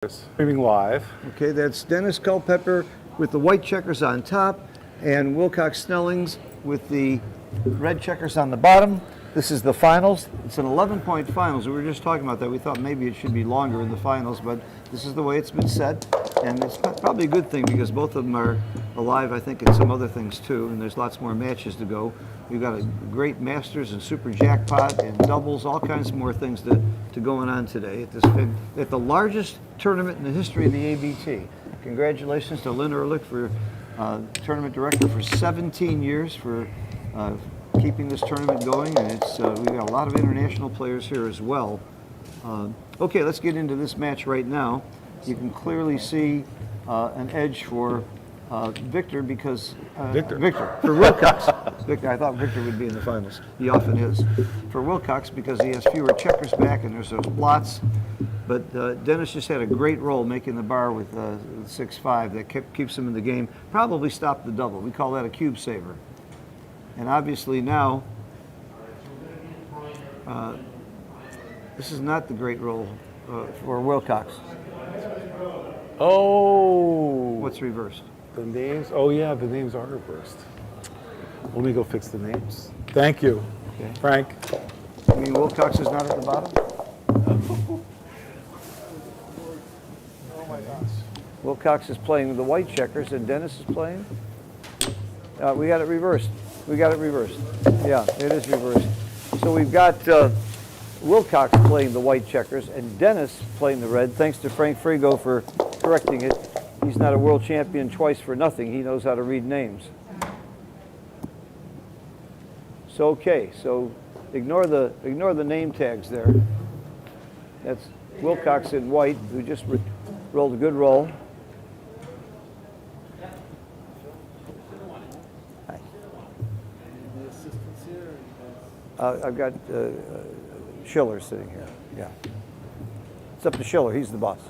Streaming live. Okay, that's Dennis Culpepper with the white checkers on top and Wilcox Snellings with the red checkers on the bottom. This is the finals. It's an 11-point finals. We were just talking about that. We thought maybe it should be longer in the finals, but this is the way it's been set. And it's probably a good thing because both of them are alive, I think, in some other things too, and there's lots more matches to go. We've got a great Masters and Super Jackpot and doubles, all kinds more things to going on today at the largest tournament in the history of the ABT. Congratulations to Lynn Ehrlich for tournament director for 17 years for keeping this tournament going, and we've got a lot of international players here as well. Okay, let's get into this match right now. You can clearly see an edge for Victor because Victor for Wilcox. Victor, I thought Victor would be in the finals. He often is. For Wilcox because he has fewer checkers back and there's those blots. But Dennis just had a great roll making the bar with 6-5 that keeps him in the game. Probably stopped the double. We call that a cube saver. And obviously now, this is not the great roll for Wilcox. Oh. What's reversed? The names? Oh, yeah, the names are reversed. Let me go fix the names. Thank you, Okay. Frank. I mean, Wilcox is not at the bottom? Oh, my gosh. Wilcox is playing the white checkers and Dennis is playing? We got it reversed. We got it reversed. Yeah, it is reversed. So we've got Wilcox playing the white checkers and Dennis playing the red. Thanks to Frank Frigo for correcting it. He's not a world champion twice for nothing. He knows how to read names. So okay, so ignore the name tags there. That's Wilcox in white, who just rolled a good roll. I've got Schiller sitting here. Yeah, it's up to Schiller. He's the boss.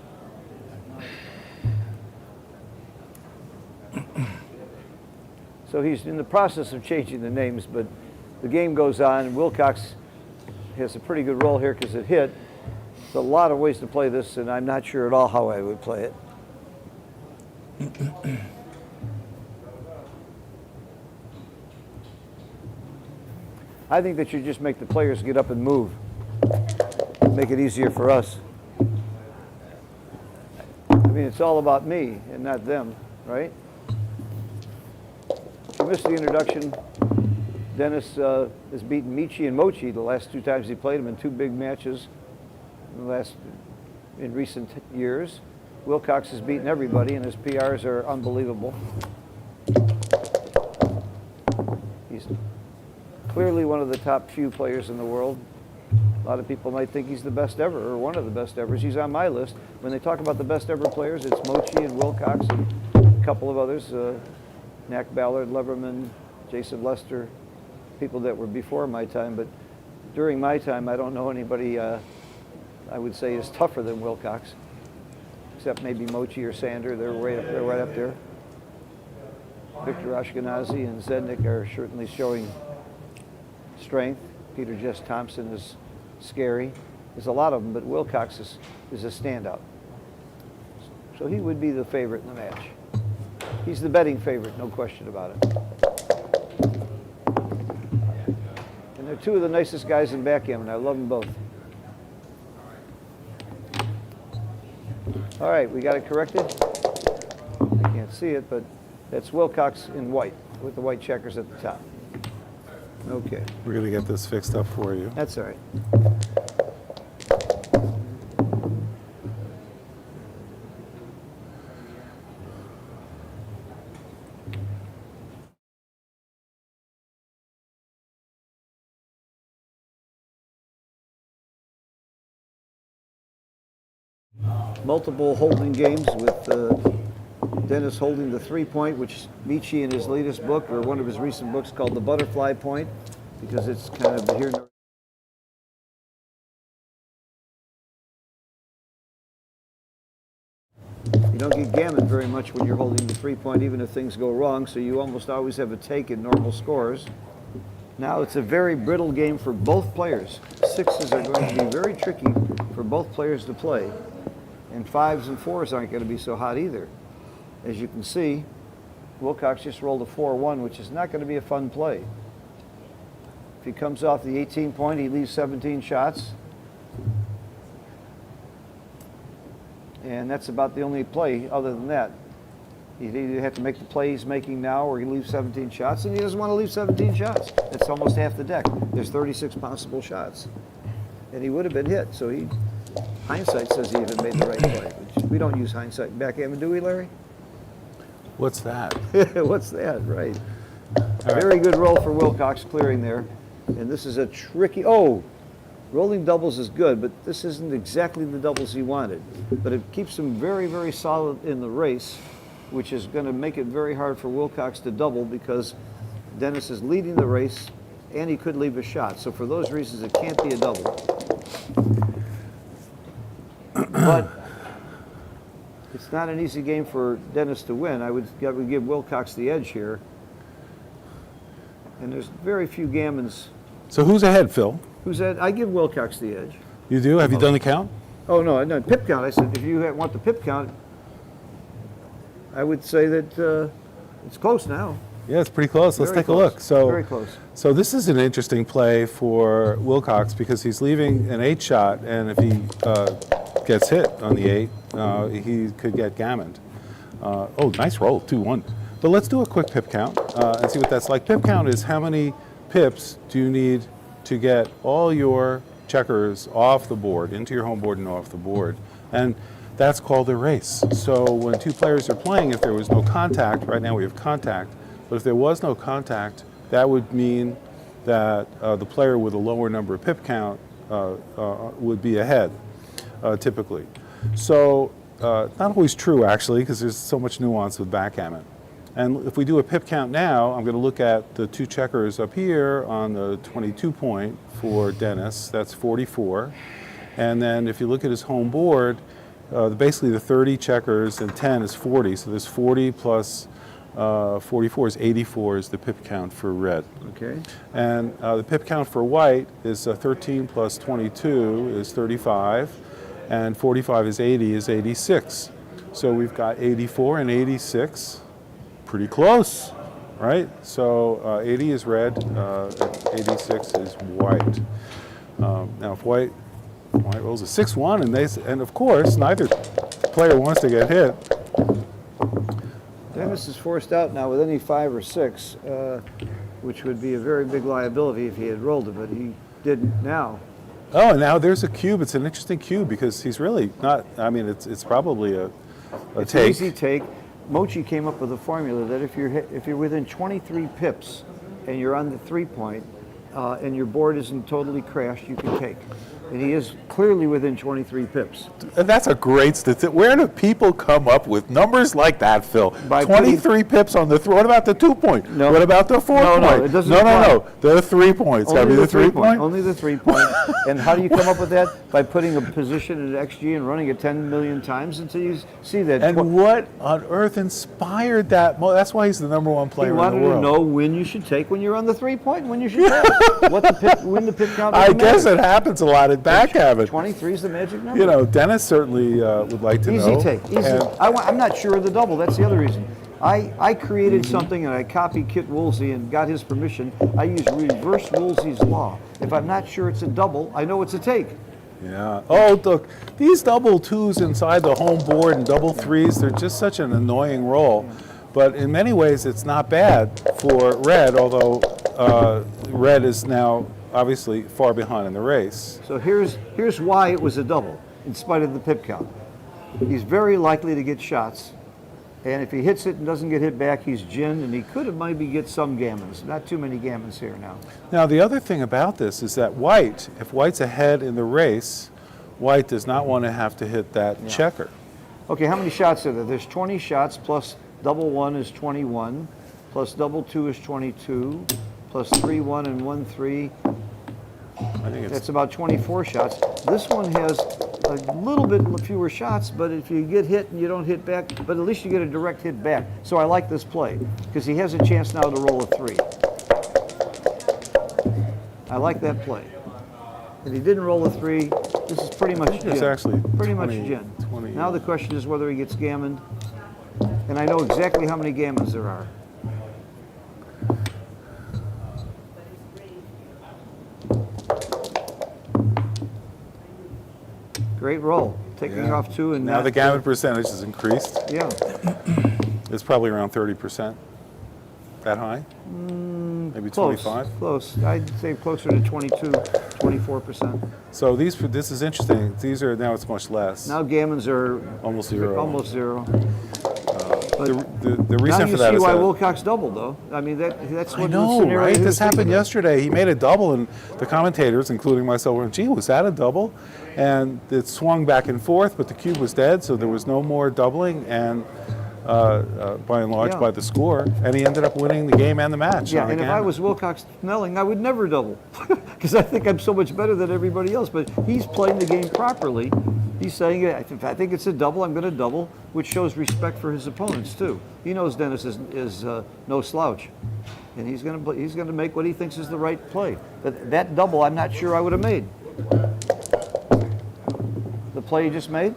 So he's in the process of changing the names, but the game goes on. Wilcox has a pretty good roll here because it hit. There's a lot of ways to play this, and I'm not sure at all how I would play it. I think that you just make the players get up and move. Make it easier for us. I mean, it's all about me and not them, right? If you missed the introduction, Dennis has beaten Michi and Mochi the last two times he played him in two big matches in recent years. Wilcox has beaten everybody, and his PRs are unbelievable. He's clearly one of the top few players in the world. A lot of people might think he's the best ever, or one of the best ever. He's on my list. When they talk about the best ever players, it's Mochi and Wilcox and a couple of others, Knack Ballard, Leverman, Jason Lester, people that were before my time. But during my time, I don't know anybody I would say is tougher than Wilcox, except maybe Mochi or Sander. They're right up there. Victor Ashkenazi and Zednik are certainly showing strength. Peter Jess Thompson is scary. There's a lot of them, but Wilcox is a standout. So he would be the favorite in the match. He's the betting favorite, no question about it. And they're two of the nicest guys in backgammon. I love them both. All right, we got it corrected. I can't see it, but that's Wilcox in white with the white checkers at the top. Okay. We're going to get this fixed up for you. That's all right. Multiple holding games with Dennis holding the 3-point, which Michi in his latest book, or one of his recent books, called the butterfly point, because it's kind of here. You don't get gammon very much when you're holding the 3-point, even if things go wrong, so you almost always have a take in normal scores. Now it's a very brittle game for both players. Sixes are going to be very tricky for both players to play. And 5s and 4s aren't going to be so hot either. As you can see, Wilcox just rolled a 4-1, which is not going to be a fun play. If he comes off the 18 point, he leaves 17 shots. And that's about the only play other than that. He'd either have to make the play he's making now or he leaves 17 shots, and he doesn't want to leave 17 shots. That's almost half the deck. There's 36 possible shots. And he would have been hit, so hindsight says he even made the right play. But we don't use hindsight in backgammon, do we, Larry? What's that? What's that, right? Right. Very good roll for Wilcox clearing there. And this is a tricky, rolling doubles is good, but this isn't exactly the doubles he wanted. But it keeps him very, very solid in the race, which is going to make it very hard for Wilcox to double because Dennis is leading the race and he could leave a shot. So for those reasons, it can't be a double. But it's not an easy game for Dennis to win. I would give Wilcox the edge here. And there's very few gammons. So who's ahead, Phil? Who's that? I give Wilcox the edge. You do? Have you done the count? Oh, no, pip count. I said if you want the pip count, I would say that it's close now. Yeah, it's pretty close. Let's Very take a close. look. So, Very close. So this is an interesting play for Wilcox because he's leaving an 8 shot, and if he gets hit on the 8, he could get gammoned. Oh, nice roll, 2-1. But let's do a quick pip count and see what that's like. Pip count is how many pips do you need to get all your checkers off the board, into your home board and off the board. And that's called a race. So when two players are playing, if there was no contact, right now we have contact, but if there was no contact, that would mean that the player with a lower number of pip count would be ahead, typically. So not always true, actually, because there's so much nuance with backgammon. And if we do a pip count now, I'm going to look at the 2 checkers up here on the 22 point for Dennis. That's 44. And then if you look at his home board, basically the 30 checkers and 10 is 40. So there's 40 plus 44 is 84 is the pip count for red. Okay. And the pip count for white is 13 plus 22 is 35. And 45 is 80 is 86. So we've got 84 and 86. Pretty close, right? So 80 is red, 86 is white. Now if white rolls a 6-1, and of course neither player wants to get hit. Dennis is forced out now with any 5 or 6, which would be a very big liability if he had rolled it, but he didn't now. Oh, and now there's a cube. It's an interesting cube because he's really not. I mean, it's probably a It's take. an easy take. Mochi came up with a formula that if you're within 23 pips and you're on the 3 point and your board isn't totally crashed, you can take. And he is clearly within 23 pips. And that's a great statistic. Where do people come up with numbers like that, Phil? By 23 pips on the what about the 2 point? No. What about the 4 point? No, it doesn't no. apply. The 3 points. Gotta be the 3 point. Only the 3 point. And how do you come up with that? By putting a position at XG and running it 10 million times until you see that. And what on earth inspired that? That's why he's the #1 He player in wanted the world. to know when you should take when you're on the 3 point, when you should take. When the pip count I doesn't guess matter. it happens a lot at backgammon. 23 is the magic number. You know, Dennis certainly would like to know. Easy take. Easy. And- I'm not sure of the double. That's the other reason. I created something and I copied Kit Woolsey and got his permission. I use reverse Woolsey's law. If I'm not sure it's a double, I know it's a take. Yeah. Oh, look, these double 2s inside the home board and double 3s, they're just such an annoying roll. But in many ways, it's not bad for red, although red is now obviously far behind in the race. So here's why it was a double, in spite of the pip count. He's very likely to get shots. And if he hits it and doesn't get hit back, he's ginned, and he could have maybe get some gammons. Not too many gammons here now. Now, the other thing about this is that if white's ahead in the race, white does not want to have to hit that checker. Okay, how many shots are there? There's 20 shots, plus double 1 is 21, plus double 2 is 22, plus 3-1 and 1-3. I think That's about 24 shots. This one has a little bit fewer shots, but if you get hit and you don't hit back, but at least you get a direct hit back. So I like this play because he has a chance now to roll a 3. I like that play. And he didn't roll a 3. This is pretty much It's gin. actually Pretty 20 much gin. 20. Now the question is whether he gets gammoned. And I know exactly how many gammons there are. Great roll. Taking Yeah. off 2 and Now the gammon percentage has increased. Yeah. It's probably around 30%. That high? Maybe Close. 25? Close. I'd say closer to 22, 24%. So this is interesting. These are, now it's much less. Now gammons are Almost zero. almost zero. The Now reason you for that see is why that Wilcox doubled, though. I mean, that's I what the know, scenario right? he This was happened thinking of. yesterday. He made a double, and the commentators, including myself, went, "Gee, was that a double?" And it swung back and forth, but the cube was dead, so there was no more doubling, and by and large, Yeah. by the score, and he ended up winning the game and the match. Yeah, on a and if I gammon. was Wilcox Snelling, I would never double because I think I'm so much better than everybody else. But he's playing the game properly. He's saying, if I think it's a double, I'm going to double, which shows respect for his opponents too. He knows Dennis is no slouch, and he's going to make what he thinks is the right play. But that double, I'm not sure I would have made. The play he just made?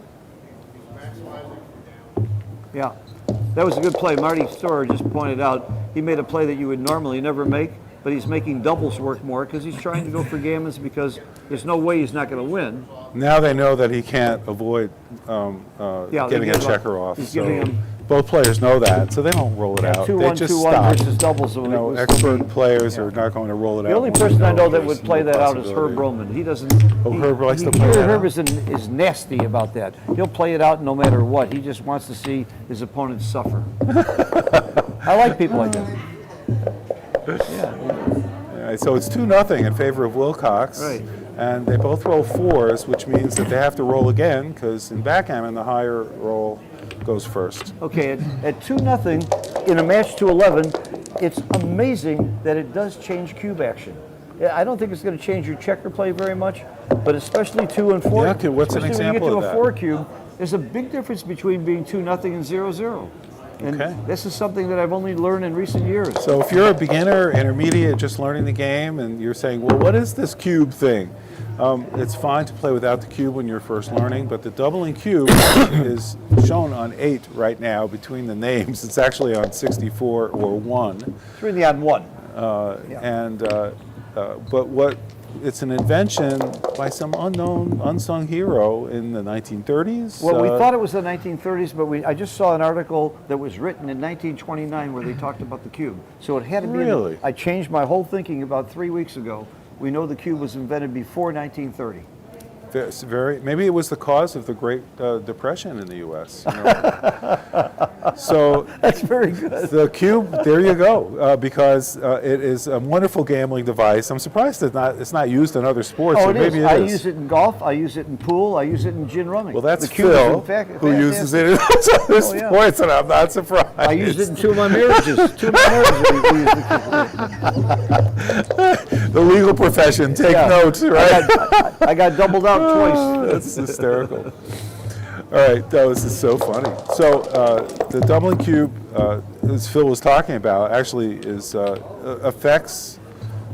Yeah. That was a good play. Marty Storer just pointed out he made a play that you would normally never make, but he's making doubles work more because he's trying to go for gammons because there's no way he's not going to win. Now they know that he can't avoid Yeah, getting they a give up. checker off. He's So giving him- both players know that, so they don't roll it out. 2-1, They just 2-1 stop. versus doubles. You know, expert players are not going to roll it out. The only when person they I know that there's would play no that out is possibility. Herb Roman. He doesn't. Oh, Herb likes to he- play that Herb out? is nasty about that. He'll play it out no matter what. He just wants to see his opponents suffer. I like people like that. Yeah. Yeah, so it's 2-0 in favor of Wilcox. Right. And they both roll 4s, which means that they have to roll again, because in backgammon, the higher roll goes first. Okay, at 2-0 in a match to 11, it's amazing that it does change cube action. Yeah, I don't think it's going to change your checker play very much, but especially 2 and 4. Yeah, okay, what's an especially example when you of get that? to a 4 cube, there's a big difference between being 2-0 and 0-0. And Okay. this is something that I've only learned in recent years. So if you're a beginner, intermediate, just learning the game, and you're saying, well, what is this cube thing? It's fine to play without the cube when you're first learning, but the doubling cube is shown on 8 right now between the names. It's actually on 64 or 1. It's really on 1. But it's an invention by some unknown, unsung hero in the 1930s. Well, we thought it was the 1930s, but I just saw an article that was written in 1929 where they talked about the cube. So it had to be. Really? I changed my whole thinking about 3 weeks ago. We know the cube was invented before 1930. Maybe it was the cause of the Great Depression in the U.S. You know? So That's very good. the cube, there you go, because it is a wonderful gambling device. I'm surprised it's not used in other sports. Oh, or it maybe is. it I is. use it in golf. I use it in pool. I use it in gin rummy. Well, that's the cube is Phil, in fact who uses it fantastic. in other Oh, yeah. sports, and I'm not surprised. I used it in 2 of my marriages. 2 of my marriages. we used the The legal profession, take Yeah. notes, right? I got doubled out twice. That's hysterical. All right, this is so funny. So the doubling cube, as Phil was talking about, actually affects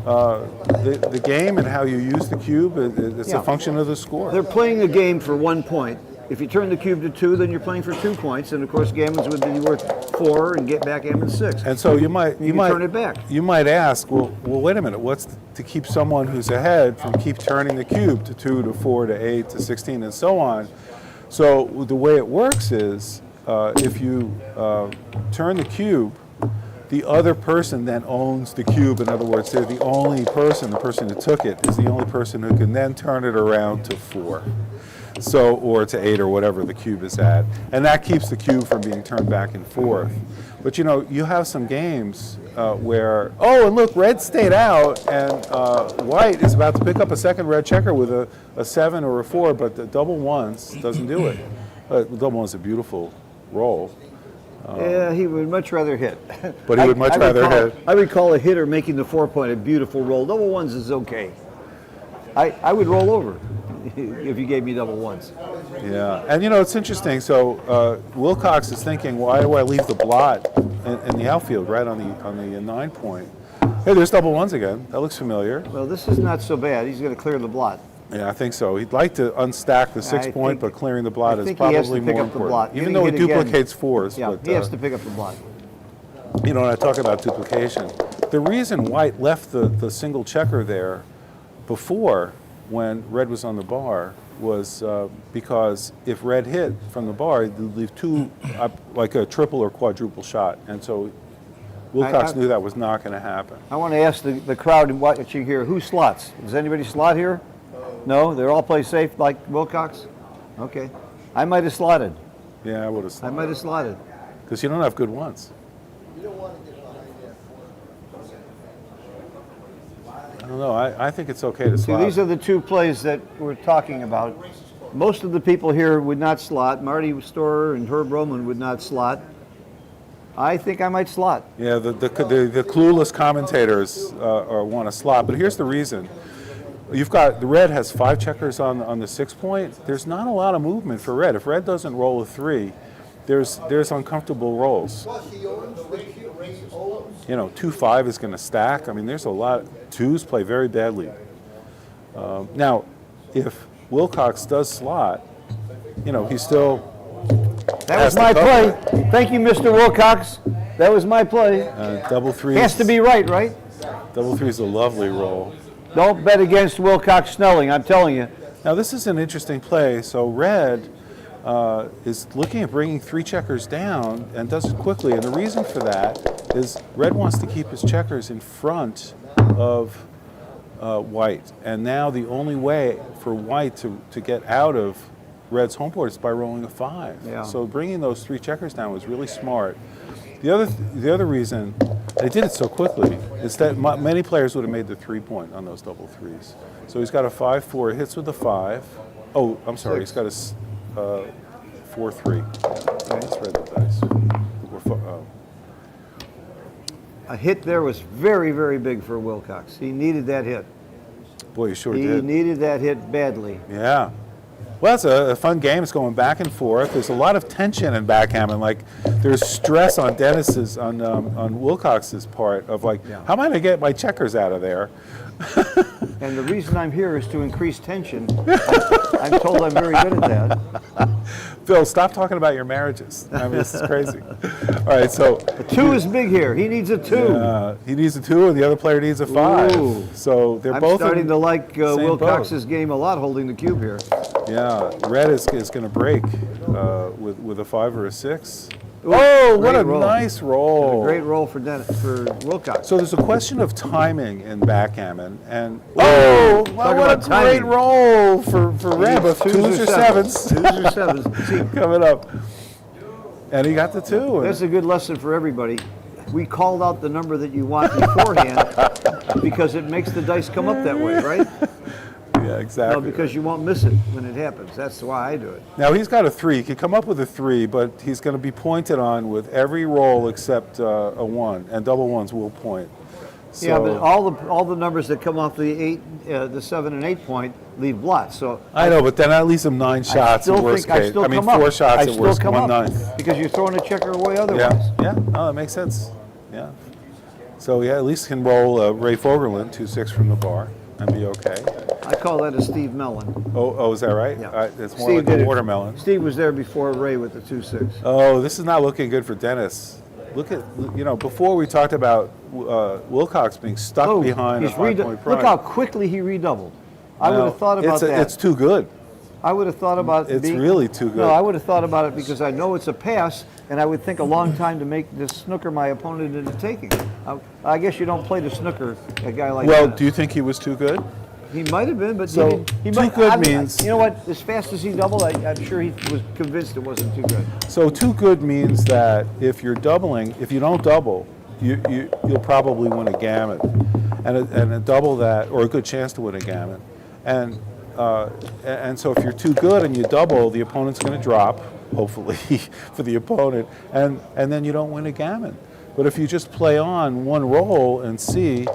the game and how you use the cube. It's Yeah. a function of the score. They're playing a game for 1 point. If you turn the cube to 2, then you're playing for 2 points, and of course, gammons would be worth 4 and get backgammon 6. And so you might turn it back. You might ask, well, wait a minute. What's to keep someone who's ahead from keep turning the cube to 2 to 4 to 8 to 16 and so on? So the way it works is, if you turn the cube, the other person then owns the cube. In other words, they're the only person. The person who took it is the only person who can then turn it around to 4. So, or to 8 or whatever the cube is at. And that keeps the cube from being turned back and forth. But you know, you have some games where, oh, and look, red stayed out, and white is about to pick up a second red checker with a 7 or a 4, but the double ones doesn't do it. Double one's a beautiful roll. Yeah, he would much rather hit. But he would much rather hit. I recall a hitter making the 4-point a beautiful roll. Double ones is okay. I would roll over if you gave me double ones. Yeah, and you know, it's interesting. So Wilcox is thinking, why do I leave the blot in the outfield right on the 9-point? Hey, there's double ones again. That looks familiar. Well, this is not so bad. He's going to clear the blot. Yeah, I think so. He'd like to unstack the 6 point, think- but clearing the blot I is think he has to probably pick more up the important. blot. Even Getting though it hit again- duplicates fours. Yeah, but, he has to pick up the blot. You know, when I talk about duplication, the reason White left the single checker there before when Red was on the bar was because if Red hit from the bar, he'd leave two, like a triple or quadruple shot. And so Wilcox knew that was not going to happen. I want to ask the crowd watching here, who slots? Does anybody slot here? No? They all play safe like Wilcox? Okay. I might have slotted. Yeah, I would have I slotted. might have slotted. Because you don't have good ones. You don't want to get behind that. I don't know. I think it's okay to See, slot. these are the two plays that we're talking about. Most of the people here would not slot. Marty Storer and Herb Roman would not slot. I think I might slot. Yeah, the clueless commentators want to slot, but here's the reason. You've got, the Red has 5 checkers on the 6 point. There's not a lot of movement for Red. If Red doesn't roll a 3, there's uncomfortable rolls. Plus, he owns the race owns. You know, 2-5 is going to stack. I mean, there's a lot. 2s play very badly. Now, if Wilcox does slot, you know, he's still. That was my play. Thank you, Mr. Wilcox. That was my play. Double 3. Has to be right? Double 3 is a lovely roll. Don't bet against Wilcox Snelling, I'm telling you. Now this is an interesting play. So Red is looking at bringing 3 checkers down and does it quickly. And the reason for that is Red wants to keep his checkers in front of White. And now the only way for White to get out of Red's home board is by rolling a 5. Yeah. So bringing those 3 checkers down was really smart. The other reason they did it so quickly is that many players would have made the 3 point on those double 3s. So he's got a 5-4, hits with a 5. Oh, I'm sorry, he's got a 4-3. Let's read the dice. A hit there was very, very big for Wilcox. He needed that hit. Boy, you sure He did. needed that hit badly. Yeah. Well, it's a fun game. It's going back and forth. There's a lot of tension in backgammon. Like, there's stress on Dennis's, on Wilcox's part of like, how am I going to get my checkers out of there? And the reason I'm here is to increase tension. I'm told I'm very good at that. Phil, stop talking about your marriages. I mean, this is crazy. All right, so. A 2 is big here. He needs a 2. He needs a 2, and the other player needs a 5. Ooh. So they're I'm both starting in to like same Wilcox's boat. game a lot, holding the cube here. Yeah, Red is going to break with a 5 or a 6. Ooh, Oh, what great a roll. nice roll. A great roll for Wilcox. So there's a question of timing in backgammon, and what a about great timing. roll for Red, both Twos 2s or 7s 2s or 7s. See, coming up. And he got the 2. that's a good lesson for everybody. We called out the number that you want beforehand because it makes the dice come up that way, right? Yeah, exactly. No, because you won't miss it when it happens. That's why I do it. Now he's got a 3. He could come up with a 3, but he's going to be pointed on with every roll except a 1, and double 1s will point. So, Yeah, but all the numbers that come off the 7 and 8 point leave blots. So I know, but then that leaves him 9 shots in worst I case. still I mean, come up. 4 shots I at still worst, come 1 up 9th. because you're throwing a checker away otherwise. Yeah, no, that makes sense. Yeah. So yeah, at least can roll Ray Fogerland 2-6 from the bar and be okay. I call that a Steve Mellon. Oh, is that right? Yeah. It's more Steve like did a it. watermelon. Steve was there before Ray with the 2-6. Oh, this is not looking good for Dennis. Look at, before we talked about Wilcox being stuck behind a 5-point prize. Look how quickly he redoubled. I would have thought about that. It's too good. I would have thought about It's really too good. No, I would have thought about it because I know it's a pass, and I would think a long time to make this snooker my opponent into taking. I guess you don't play the snooker, a guy like Well, that. do you think he was too good? He might have been, but So, he too might. good means- You know what? As fast as he doubled, I'm sure he was convinced it wasn't too good. So too good means that if you're doubling, if you don't double, you'll probably win a gammon, and a double that, or a good chance to win a gammon, and so if you're too good and you double, the opponent's going to drop, hopefully for the opponent, and then you don't win a gammon. But if you just play on one roll and see,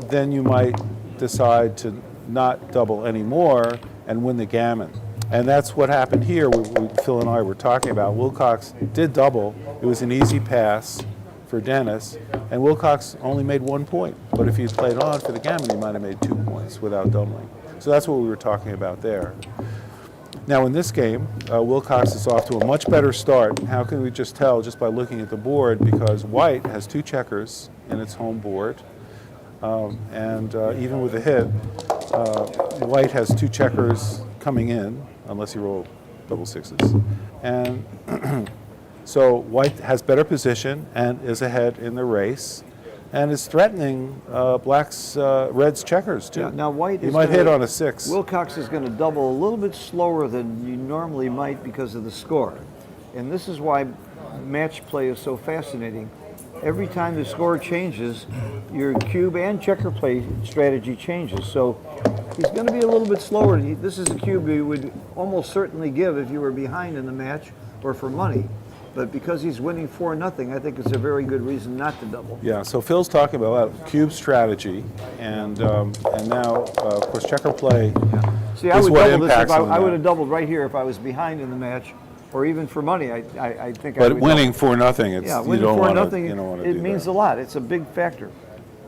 then you might decide to not double anymore and win the gammon. And that's what happened here. Phil and I were talking about. Wilcox did double. It was an easy pass for Dennis, and Wilcox only made 1 point. But if he played on for the gammon, he might have made 2 points without doubling. So that's what we were talking about there. Now in this game, Wilcox is off to a much better start. How can we just tell just by looking at the board? Because white has 2 checkers in its home board. And even with a hit, white has 2 checkers coming in, unless you roll double 6s. And so white has better position and is ahead in the race, and is threatening red's checkers too. Now white He is might gonna- hit on a 6. Wilcox is going to double a little bit slower than you normally might because of the score. And this is why match play is so fascinating. Every time the score changes, your cube and checker play strategy changes. So he's going to be a little bit slower. This is a cube you would almost certainly give if you were behind in the match or for money. But because he's winning 4-0, I think it's a very good reason not to double. Yeah, so Phil's talking about cube strategy, and now, of course, checker play See, I is would what double this if impacts on I would that. have doubled right here if I was behind in the match, or even for money. I think I But would winning double. 4-0, it's, Yeah, you winning don't 4-0, want to it do means that. a lot. It's a big factor.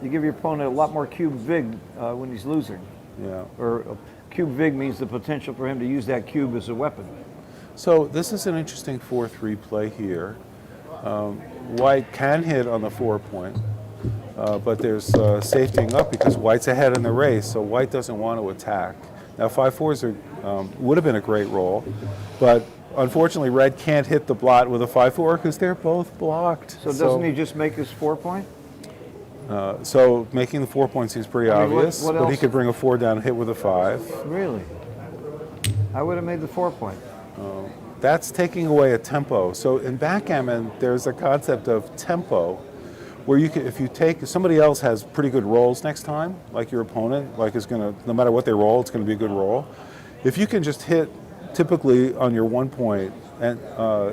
You give your opponent a lot more cube vig when he's losing. Yeah. Or cube vig means the potential for him to use that cube as a weapon. So this is an interesting 4-3 play here. White can hit on the 4-point, but there's safetying up because white's ahead in the race, so white doesn't want to attack. Now 5-4s would have been a great roll, but unfortunately red can't hit the blot with a 5-4 because they're both blocked. So doesn't he just make his 4-point? So making the 4-point seems pretty I mean, what- obvious, what but he else? could bring a 4 down and hit with a 5. Really? I would have made the 4-point. That's taking away a tempo. So in backgammon, there's a concept of tempo, where you can, if somebody else has pretty good rolls next time, like your opponent, like is going to, no matter what they roll, it's going to be a good roll. If you can just hit typically on your 1 point and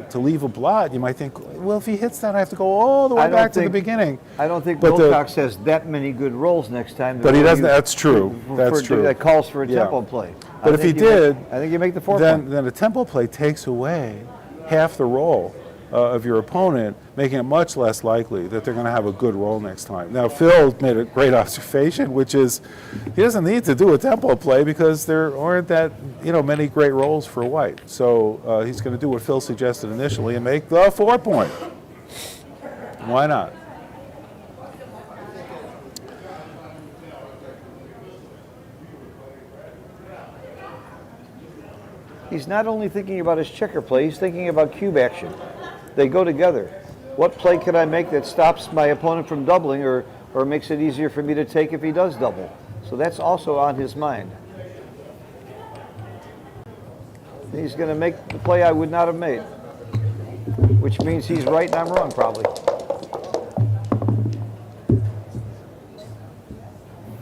to leave a blot, you might think, well, if he hits that, I have to go all the way back to the beginning. I don't think But Wilcox has that many good rolls next time. But he doesn't. That's true. That's true. That calls for a Yeah. tempo play. But I if he think you did, I think you make the 4-point. then a tempo play takes away half the roll of your opponent, making it much less likely that they're going to have a good roll next time. Now, Phil made a great observation, which is he doesn't need to do a tempo play because there aren't that many great rolls for white. So he's going to do what Phil suggested initially and make the 4-point. Why not? He's not only thinking about his checker play, he's thinking about cube action. They go together. What play can I make that stops my opponent from doubling or makes it easier for me to take if he does double? So that's also on his mind. He's going to make the play I would not have made, which means he's right and I'm wrong probably.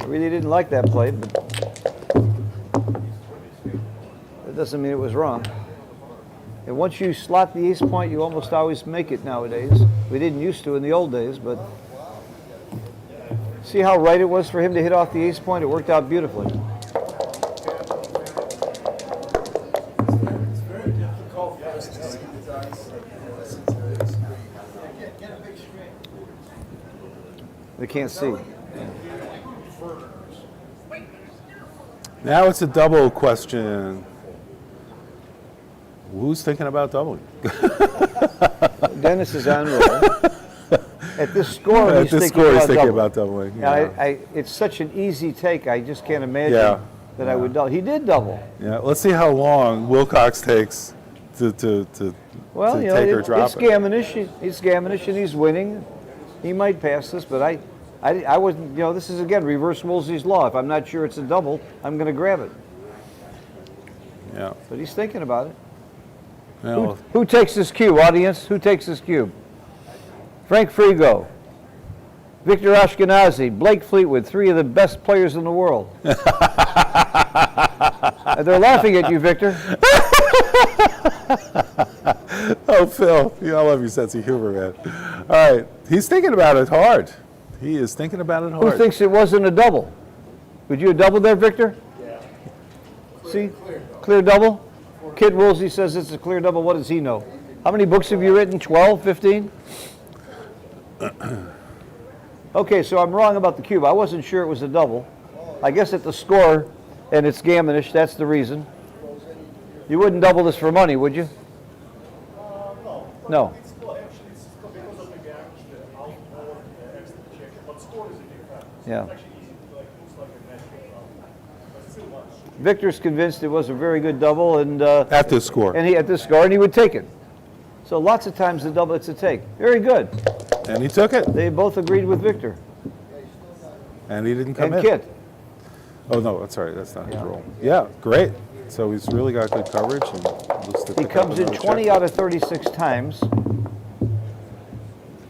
I really didn't like that play, but that doesn't mean it was wrong. And once you slot the ace point, you almost always make it nowadays. We didn't used to in the old days, but see how right it was for him to hit off the ace point? It worked out beautifully. It's very difficult for us to see the dice and listen to this. Get a big screen. They can't see. Now it's a double question. Who's thinking about doubling? Dennis is on roll. At this score, At he's this thinking score, he's about thinking doubling. about doubling. Yeah, it's such an easy take. I just can't imagine Yeah. that I would double. He did double. Yeah, let's see how long Wilcox takes to Well, take or drop it's it. gammonish. He's gammonish and he's winning. He might pass this, but I wasn't. This is again reverse Woolsey's law. If I'm not sure it's a double, I'm going to grab it. Yeah. But he's thinking about it. Well, Who takes this cube, audience? Who takes this cube? Frank Frigo, Victor Ashkenazi, Blake Fleetwood, 3 of the best players in the world. They're laughing at you, Victor. oh, Phil, I love your sense of humor, man. All right, he's thinking about it hard. He is thinking about it hard. Who thinks it wasn't a double? Would you have doubled there, Victor? Yeah. See? Clear double? Kid Woolsey says it's a clear double. What does he know? How many books have you written? 12, 15? Okay, so I'm wrong about the cube. I wasn't sure it was a double. I guess at the score, And it's gammonish, that's the reason. You wouldn't double this for money, would you? No. No. It's well, actually it's because of the damage, the outboard, the extra check, but score is a big factor. So Yeah. it's actually easy to like looks like a natural problem, but still much. Victor's convinced it was a very good double, and At this score. he at this score, and he would take it. So lots of times the double, it's a take. Very good. And he took it. They both agreed with Victor And he didn't come and in. Kit. Oh, no, that's right. That's not his roll. Yeah, great. So he's really got good coverage and looks to He pick up comes in another 20 check. out of 36 times.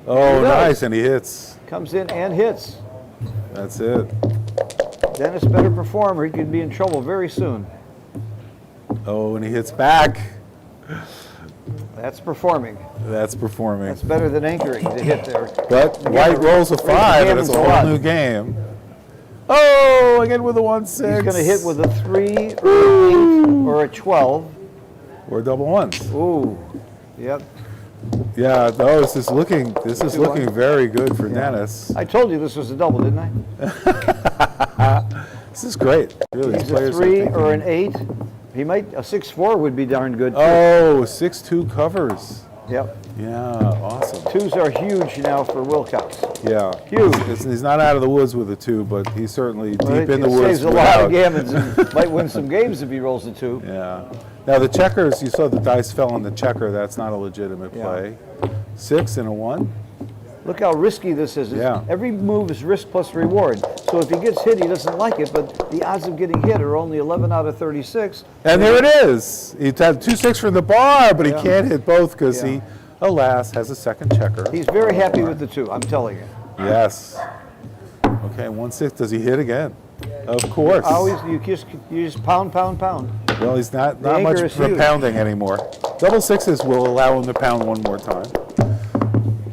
Oh, He does. nice. And he hits. Comes in and hits. That's it. Dennis better performer. He could be in trouble very soon. Oh, and he hits back. That's performing. That's performing. That's better than anchoring to hit there. But white rolls a 5, and it's a Gammon's a whole lot. new game. Oh, again with a 1-6. He's going to hit with a 3 or an 8 or a 12. Or double ones. Ooh. Yep. Yeah, no, this is looking Two-one. very good for Dennis. I told you this was a double, didn't I? This is great. Really, these He's a players are 3 thinking. or an 8. He might, a 6-4 would be darn good too. Oh, 6-2 covers. Yep. Yeah, awesome. 2s are huge now for Wilcox. Yeah. Huge. He's not out of the woods with a 2, but he's certainly deep in the It woods. saves a lot of without- gammons and might win some games if he rolls a 2. Yeah. Now the checkers, you saw the dice fell on the checker. That's not a legitimate Yeah. play. 6 and a 1. Look how risky this is. Yeah. Every move is risk plus reward. So if he gets hit, he doesn't like it, but the odds of getting hit are only 11 out of 36. And there it is. He had 2-6 from the bar, but he Yeah. can't hit both because Yeah. he, alas, has a second checker. He's very happy with the 2, I'm telling you. Yes. Okay, 1-6. Does he hit again? Of course. Always, you just pound, pound, pound. Well, he's not The much anchor is for huge. pounding anymore. Double 6s will allow him to pound one more time.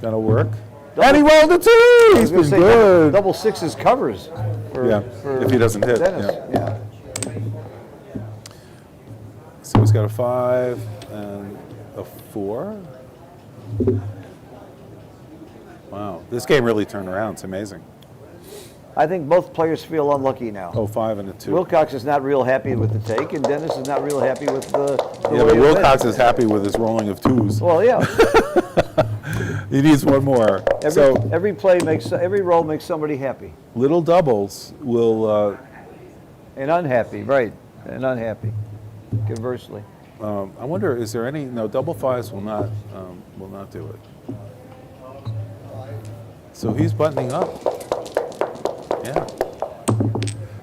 That'll work. And he rolled a 2. I He's was been gonna say, good. Double 6s covers. For, Yeah, for if he doesn't hit, Dennis. Yeah. So he's got a 5 and a 4. Wow, this game really turned around. It's amazing. I think both players feel unlucky now. Oh, 5 and a 2. Wilcox is not real happy with the take, and Dennis is not real happy with the Yeah, way but it Wilcox went. is happy with his rolling of 2s. Well, yeah. He needs one more. So Every roll makes somebody happy little doubles will. and unhappy, right? And unhappy, conversely. I wonder, is there any? No, double 5s will not do it. So he's buttoning up. Yeah.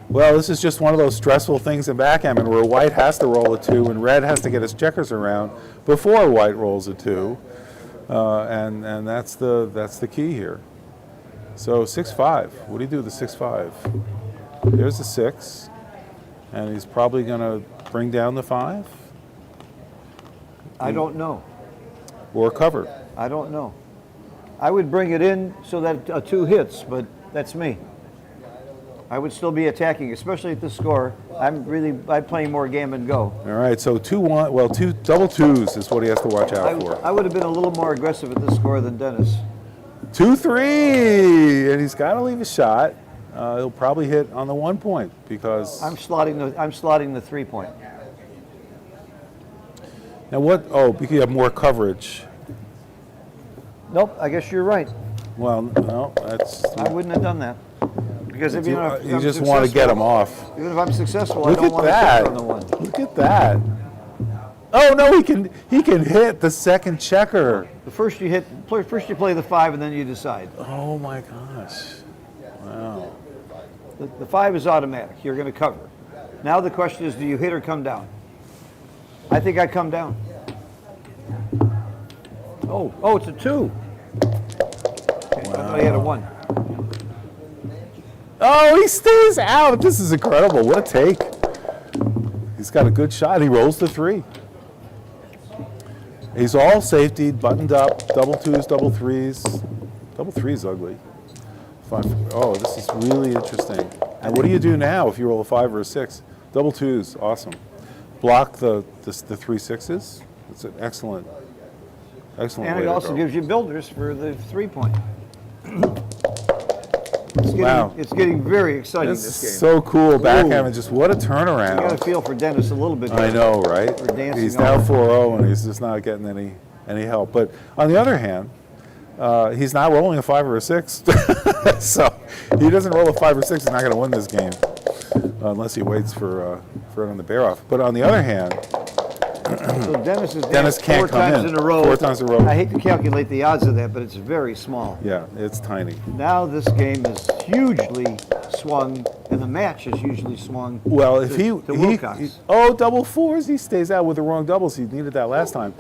Well, this is just one of those stressful things in backgammon where white has to roll a 2 and red has to get his checkers around before white rolls a 2, and that's the key here. So 6-5. What do you do with the 6-5? There's a 6, and he's probably going to bring down the 5 I don't know. or cover. I don't know. I would bring it in so that a 2 hits, but that's me. I would still be attacking, especially at this score. I'm playing more gammon go. All right, so 2-1. Well, double 2s is what he has to watch out for. I would have been a little more aggressive at this score than Dennis. 2-3, and he's got to leave a shot. He'll probably hit on the 1 point because. I'm slotting the 3-point. Now what? Oh, because you have more coverage. Nope, I guess you're right. Well, no, that's. I wouldn't have done that. Because if You I'm just want to get him off. Even if I'm successful, I Look don't at want to that! check on the 1. Look at that! Oh no, he can hit the second checker. First you play the 5 and then you decide. Oh my gosh! Wow. The 5 is automatic. You're going to cover. Now the question is, do you hit or come down? I think I come down. Oh, it's a 2. Okay, I thought he had a 1. Oh, he stays out. This is incredible. What a take. He's got a good shot. He rolls the 3. He's all safetied, buttoned up, double 2s, double 3s. Double 3's ugly. 5. Oh, this is really interesting. And what do you do now if you roll a 5 or a 6? Double 2s, awesome. Block the 3 6s. It's an excellent And way it to also go. gives you builders for the 3-point. Wow. It's getting very exciting, This this is game. so cool. Backgammon, just what a turnaround. You got to feel for Dennis a little bit. I know, right? We're dancing He's now on. 4-0 and he's just not getting any help. But on the other hand, he's not rolling a 5 or a 6. So he doesn't roll a 5 or 6, he's not going to win this game unless he waits for it on the bear off. But on the other hand, So Dennis is Dennis danced can't four come times in. in a row. 4 times in a row. I hate to calculate the odds of that, but it's very small. yeah, it's tiny. Now this game is hugely swung, and the match is usually swung. Well, if to Wilcox. double 4s, he stays out with the wrong doubles. He needed that last time.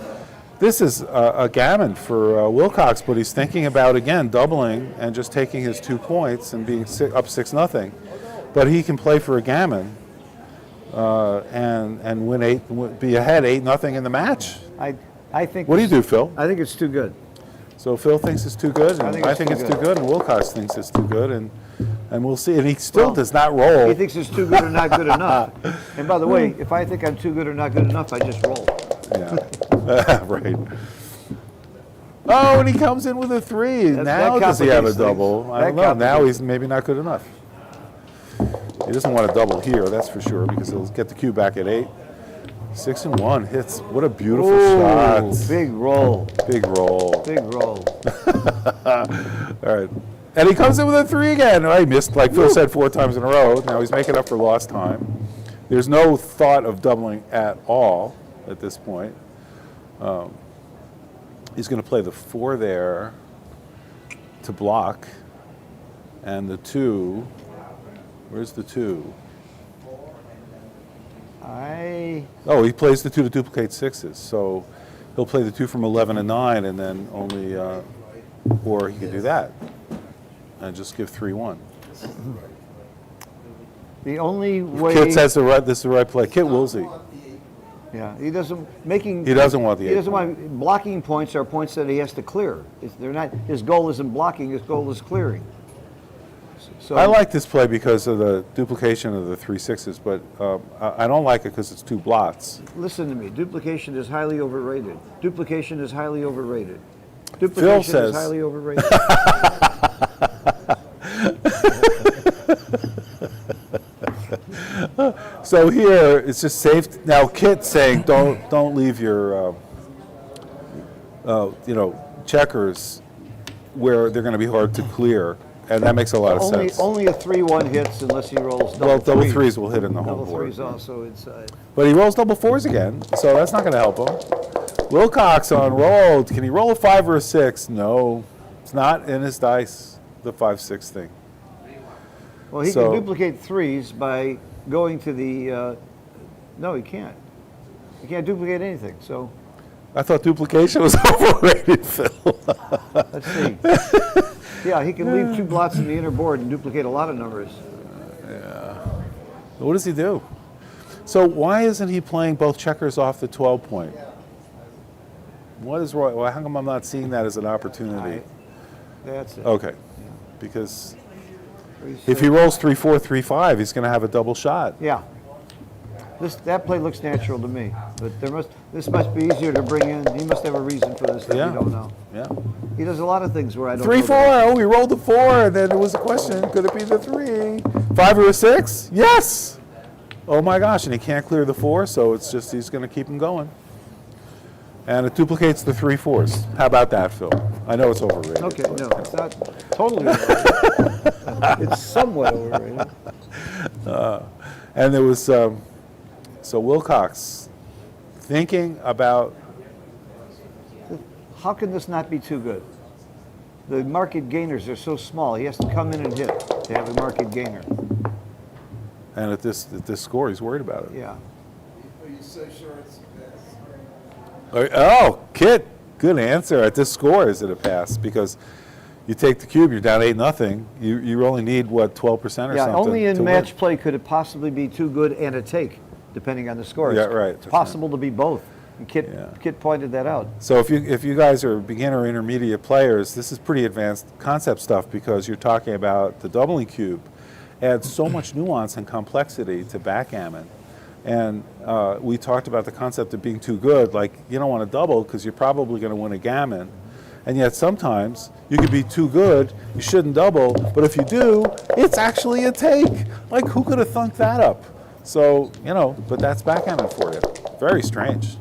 This is a gammon for Wilcox, but he's thinking about, again, doubling and just taking his 2 points and being up 6-0. But he can play for a gammon and win be ahead 8-0 in the match. I think. What do you do, Phil? I think it's too good. So Phil thinks it's too good, and I think it's too good. and Wilcox thinks it's too good, and we'll see. And he still Well, does not roll. He thinks it's too good or not good enough. And by the way, if I think I'm too good or not good enough, I just roll. Yeah, right. Oh, and he comes in with a 3. That Now does he have a complicates double? things. I don't That know. Now complicates he's maybe not good enough. He doesn't want a double here, that's for sure, because he'll get the cue back at 8. 6 and 1 hits. What a beautiful shot. Big roll. Big roll. Big roll. All right. And he comes in with a 3 again. Oh, he missed, like Phil said, 4 times in a row. Now he's making up for lost time. There's no thought of doubling at all at this point. He's going to play the 4 there to block. And the 2, where's the 2? Oh, he plays the 2 to duplicate 6s. So he'll play the 2 from 11 and 9 and then only, or he could do that and just give 3-1. The only way. Kit says this is the right play. Kit Woolsey. Yeah, he doesn't making. He doesn't want the He doesn't 8 want blocking points are points that he has to clear. They're not. His goal isn't blocking. His goal is clearing. So I like this play because of the duplication of the 3 6s, but I don't like it because it's 2 blots. Listen to me. Duplication is highly overrated. Duplication is highly overrated. Duplication says- is highly overrated. So here it's just safe. Now Kit saying don't leave your checkers where they're going to be hard to clear, and that makes a lot of sense. Only a 3-1 hits unless he rolls double Well, double threes. 3s will hit in the home Double board. threes also inside. But he rolls double 4s again, so that's not going to help him. Wilcox on roll. Can he roll a 5 or a 6? No, it's not in his dice, the 5-6 thing. Well, he So- can duplicate 3s by going to the. No, he can't. He can't duplicate anything. So I thought duplication was overrated, Phil. let's see. Yeah, he can leave 2 blots in the inner board and duplicate a lot of numbers. What does he do? So why isn't he playing both checkers off the 12 point? What is wrong? Well, how come I'm not seeing that as an opportunity? That's it. Okay, because 3, if he rolls 3-4, 3-5, he's going to have a double shot. Yeah. That play looks natural to me, but this must be easier to bring in. He must have a reason for this that Yeah. we don't know. Yeah. He does a lot of things where I don't 3-4. know. Oh, he rolled a 4, and then there was a question: could it be the 3? 5 or a 6? Yes. Oh my gosh! And he can't clear the 4, so it's just he's going to keep him going. And it duplicates the 3-4s. How about that, Phil? I know it's overrated. Okay, but- no, it's not totally overrated. It's somewhat overrated. And there was, so Wilcox thinking about, How can this not be too good? The market gainers are so small. He has to come in and hit to have a market gainer. and at this score, he's worried about it. Yeah. Are you so sure it's a pass? Oh, Kit, good answer. At this score, is it a pass? Because you take the cube, you're down 8-0. You only need, what, 12% or something? Yeah, only in to match win. play could it possibly be too good and a take, depending on the score. Yeah, right. It's possible to be both. And Kit pointed that out. So if you guys are beginner or intermediate players, this is pretty advanced concept stuff because you're talking about the doubling cube adds so much nuance and complexity to backgammon. And we talked about the concept of being too good, like you don't want to double because you're probably going to win a gammon. And yet sometimes you could be too good, you shouldn't double, but if you do, it's actually a take. Like, who could have thunk that up? So, you know, but that's backgammon for you. Very strange.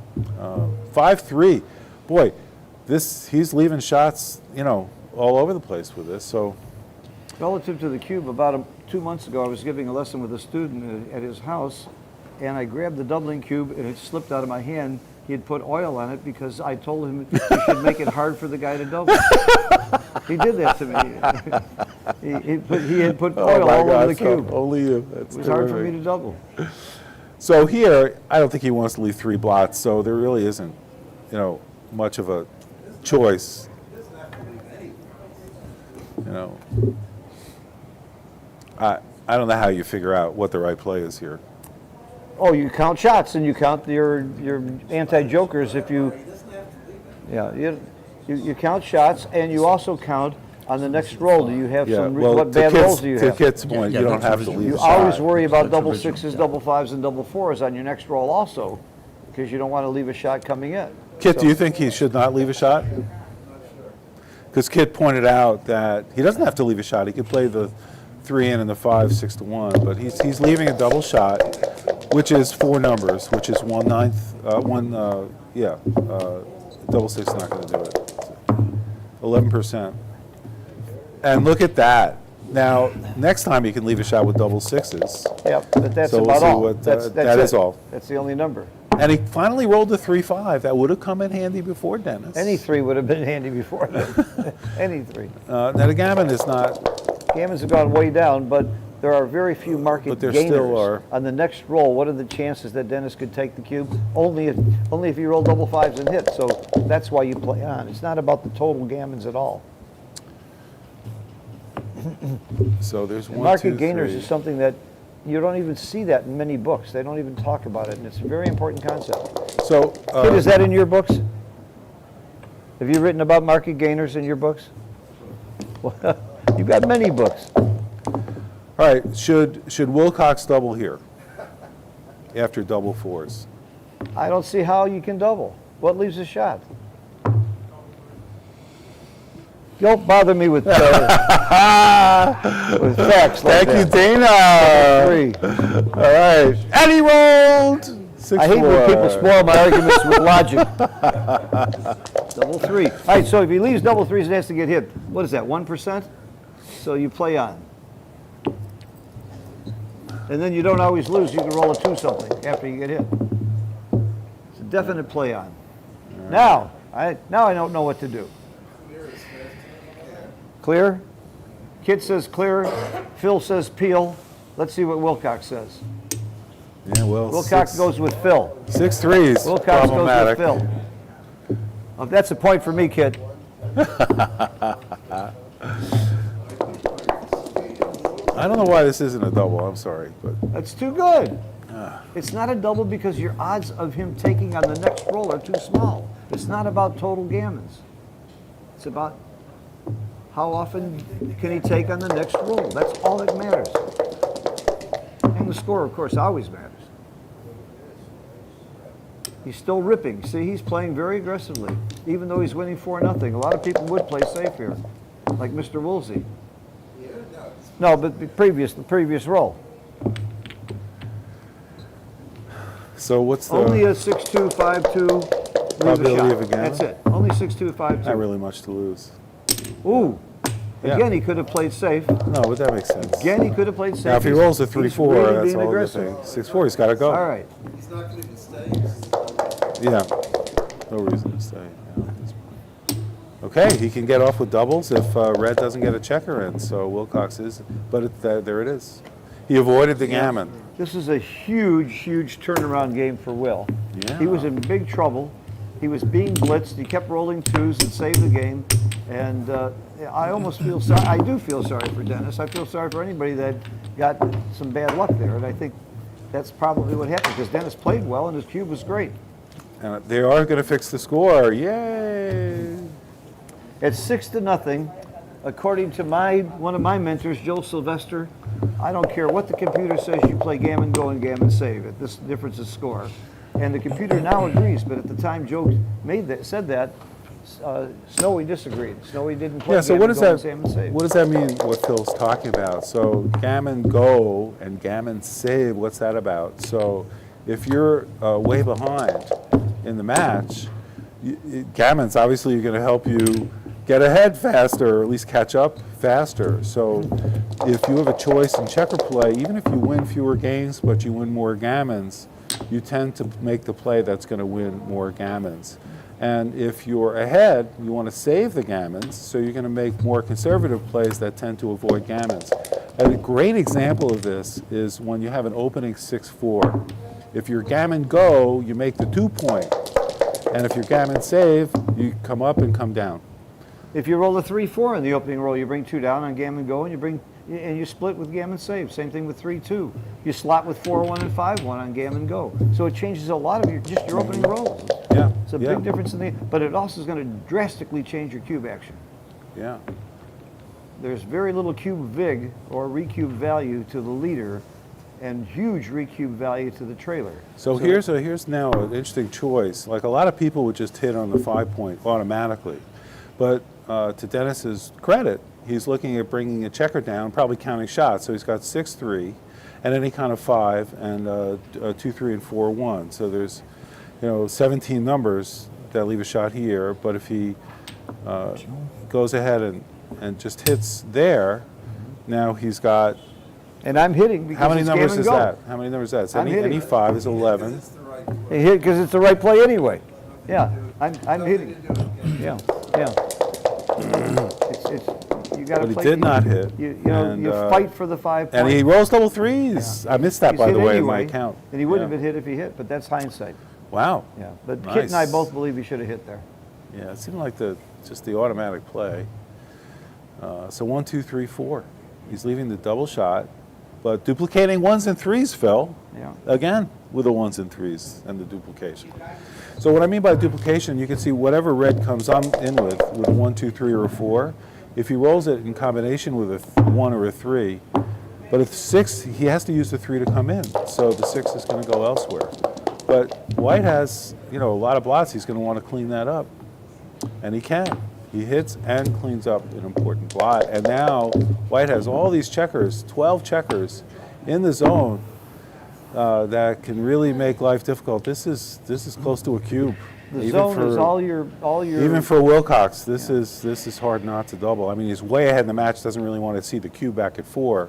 5-3. Boy, he's leaving shots, you know, all over the place with this. So, Relative to the cube, about 2 months ago, I was giving a lesson with a student at his house, and I grabbed the doubling cube, and it slipped out of my hand. He had put oil on it because I told him you should make it hard for the guy to double. He did that to me. he had put oil all over the cube. Only you. That's It was hard for me to double. So here, I don't think he wants to leave 3 blots, so there really isn't, you know, much of a choice. You know, I don't know how you figure out what the right play is here. Oh, you count shots and you count your anti-jokers if you, yeah, you count shots and you also count on the next roll. Do you have what bad rolls do you have? To Kit's point, you don't have to leave You a shot. always worry about double sixes, double fives, and double fours on your next roll also, because you don't want to leave a shot coming in. Kit, do you think he should not leave a shot? Because Kit pointed out that he doesn't have to leave a shot. He could play the 3 in and the 5 6-1, but he's leaving a double shot, which is 4 numbers, which is 1/9. Double six is not going to do it. 11%. And look at that. Now, next time he can leave a shot with double sixes. Yeah, but that's So we'll about see all. what, That's that is it. all. That's the only number. And he finally rolled a 3-5. That would have come in handy before Dennis. Any 3 would have been handy before that. Any 3. Now the gammon is not. Gammons have gone way down, but there are very few market But there gainers. still are. On the next roll, what are the chances that Dennis could take the cube? Only if you roll double fives and hit. So that's why you play on. It's not about the total gammons at all. So there's And 1, market 2, gainers 3. is something that you don't even see that in many books. They don't even talk about it, and it's a very important concept. So Kid, is that in your books? Have you written about market gainers in your books? Well, you've got many books. all right. Should Wilcox double here after double fours? I don't see how you can double. What leaves a shot? Don't bother me with facts like Thank you, that. Dana. 3. All right. And he rolled 6-4. I hate when people spoil my arguments with logic. Double 3. All right, so if he leaves double threes and has to get hit, what is that, 1%? So you play on. And then you don't always lose. You can roll a 2-something after you get hit. It's a definite play on. Now I don't know what to do. Clear? Kit says clear. Phil says peel. Let's see what Wilcox says. Yeah, well, Wilcox goes with Phil. 6-3 is Wilcox problematic. goes with Phil. Oh, that's a point for me, Kit. I don't know why this isn't a double. I'm sorry, but That's too good. It's not a double because your odds of him taking on the next roll are too small. It's not about total gammons. It's about how often can he take on the next roll. That's all that matters. And the score, of course, always matters. He's still ripping. See, he's playing very aggressively, even though he's winning 4-0. A lot of people would play safe here, like Mr. Woolsey. No, but the previous roll. so what's the Only a 6-2, 5-2. Probability of a gammon? That's it. Only 6-2, 5-2. not really much to lose? Ooh. Yeah. Again, he could have played safe. No, but that makes sense. Again, he could have played safe. Now, if he rolls a 3-4, He's really that's being all good aggressive. thing. 6-4, he's got to go. All right. He's not going to even stay. Yeah, no reason to stay. Yeah. Okay, he can get off with doubles if red doesn't get a checker in. So Wilcox is, but there it is. He avoided the gammon. This is a huge, huge turnaround game for Will. Yeah. He was in big trouble. He was being blitzed. He kept rolling 2s and saved the game. And I almost feel sorry. I do feel sorry for Dennis. I feel sorry for anybody that got some bad luck there. And I think that's probably what happened because Dennis played well and his cube was great. And they are going to fix the score. Yay! It's 6-0. According to one of my mentors, Joe Sylvester, I don't care what the computer says, you play gammon, go and gammon, save it. This difference is score. And the computer now agrees, but at the time Joe said that, Snowy disagreed. Snowy didn't play Yeah, so what gammon, does go, and that, salmon save. what does that mean, what Phil's talking about? So gammon go and gammon save, what's that about? So if you're way behind in the match, gammon's obviously going to help you get ahead faster, or at least catch up faster. So if you have a choice in checker play, even if you win fewer games but you win more gammons, you tend to make the play that's going to win more gammons. And if you're ahead, you want to save the gammons, so you're going to make more conservative plays that tend to avoid gammons. And a great example of this is when you have an opening 6-4. If your gammon go, you make the 2-point. And if your gammon save, you come up and come down. If you roll a 3-4 in the opening roll, you bring 2 down on gammon go, and you split with gammon save. Same thing with 3-2. You slot with 4-1 and 5-1 on gammon go. So it changes a lot of your opening rolls. Yeah. It's a big difference but it also is going to drastically change your cube action. Yeah. There's very little cube vig or recube value to the leader, and huge recube value to the trailer. So here's now an interesting choice. Like a lot of people would just hit on the 5-point automatically, but to Dennis's credit, he's looking at bringing a checker down, probably counting shots. So he's got 6-3, and any kind of 5, and 2-3 and 4-1. So there's 17 numbers that leave a shot here. But if he goes ahead and just hits there, now he's got. And I'm hitting because How many it's numbers gammon is go. that? How many numbers is that? I'm hitting. Any 5 is 11. It's the right play. He hit because it's the right play anyway. Yeah, I'm hitting. Yeah. You got to But he play. did not hit. You and, fight for the 5 And points. he rolls double threes. I missed that, He's by hit the way, anyway, in my account. And he wouldn't Yeah. have been hit if he hit, but that's hindsight. Wow. Yeah, but Nice. Kit and I both believe he should have hit there. Yeah, it seemed like just the automatic play. So 1, 2, 3, 4. He's leaving the double shot, but duplicating 1s and 3s, Phil. Yeah. Again, with the 1s and 3s and the duplication. So what I mean by duplication, you can see whatever red comes in with a 1, 2, 3, or a 4. If he rolls it in combination with a 1 or a 3, but if 6, he has to use the 3 to come in. So the 6 is going to go elsewhere. But White has, a lot of blots. He's going to want to clean that up, and he can. He hits and cleans up an important blot. And now White has all these checkers, 12 checkers in the zone that can really make life difficult. This is close to a cube. The zone is all your. Even for Wilcox, this is hard not to double. I mean, he's way ahead in the match. Doesn't really want to see the cube back at 4,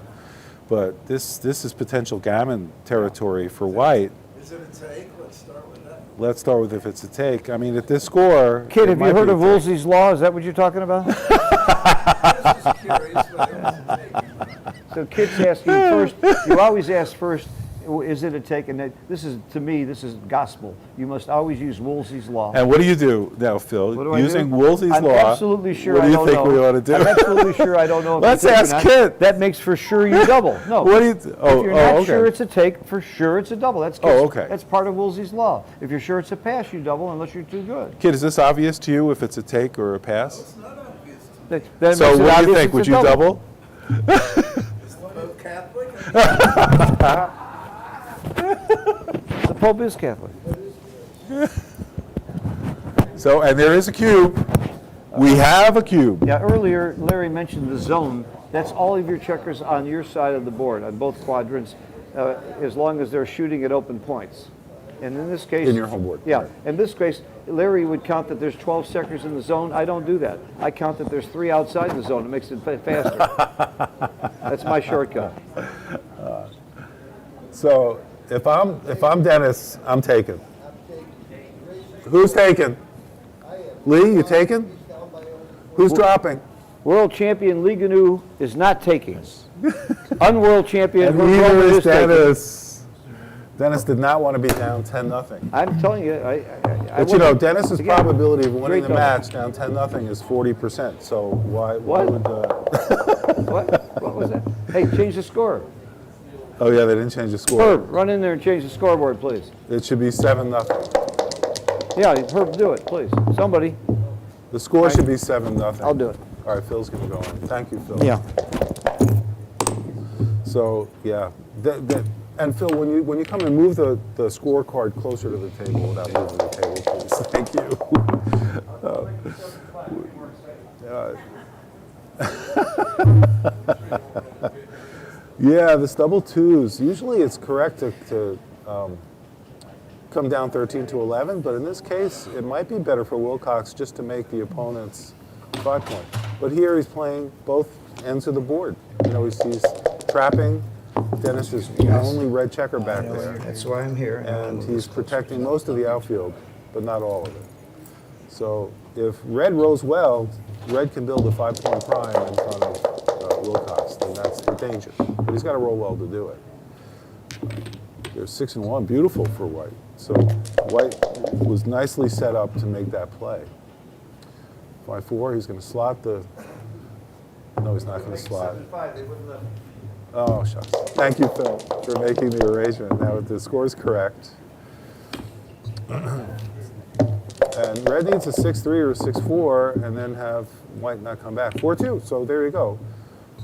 but this is potential gammon territory for White. Is it a take? Let's start with that. Let's start with if it's a take. I mean, at this score, Kid, it have you might heard be a of take. Woolsey's Law? Is that what you're talking about? I was just curious whether it was a take. So Kid's asking first. You always ask first, is it a take? And this is, to me, this is gospel. You must always use Woolsey's Law. And what do you do now, Phil? What do I Using do? Woolsey's I'm Law. absolutely sure what I do you don't think know. we ought to do? I'm absolutely sure I don't know if Let's it's a take or ask not. Kit. That makes for sure you double. No. What do you? If you're not okay. sure it's a take, for sure it's a double. That's okay. That's part of Woolsey's Law. If you're sure it's a pass, you double unless you're too good. Kid, is this obvious to you if it's a take or a pass? It's not obvious to me. That So makes it what do you obvious think? it's Would a you double? Is the Pope Catholic? The Pope is Catholic. So, and there is a cube. We have a cube. Yeah, earlier Larry mentioned the zone. That's all of your checkers on your side of the board, on both quadrants, as long as they're shooting at open points. And in this case... In your home board. Yeah. In this case, Larry would count that there's 12 checkers in the zone. I don't do that. I count that there's 3 outside the zone. It makes it faster. That's my shortcut. So, if I'm Dennis, I'm taking. Who's taking? Lee, you taking? Who's dropping? World champion Lee Gnu is not taking. Unworld champion And Herb neither Roman is is taking. Dennis. Dennis did not want to be down 10-0. I'm telling you, But you know, Dennis's again, probability of winning great the double. match down 10-0 is 40%. So why What? would? What was that? Hey, change the score. Oh yeah, they didn't change the score. Herb, run in there and change the scoreboard, please. It should be 7-0. Yeah, Herb, do it, please. Somebody. The score should be 7-0. I'll do it. All right, Phil's going to go in. Thank you, Phil. Yeah. So yeah, and Phil, when you come and move the scorecard closer to the table without moving the table, please. Thank you. Yeah, this double twos. Usually it's correct to come down 13 to 11, but in this case, it might be better for Wilcox just to make the opponent's 5 point. But here he's playing both ends of the board. You know, he's trapping. Dennis is the only red checker back there. That's why I'm here. And he's protecting most of the outfield, but not all of it. So if red rolls well, red can build a 5 point prime in front of Wilcox, then that's the danger. But he's got to roll well to do it. There's 6 and 1, beautiful for white. So white was nicely set up to make that play. 5-4, he's going to slot the. No, he's not going to slot. Oh, shucks. Thank you, Phil, for making the arrangement. Now the score is correct. And red needs a 6-3 or a 6-4, and then have white not come back. 4-2, so there you go.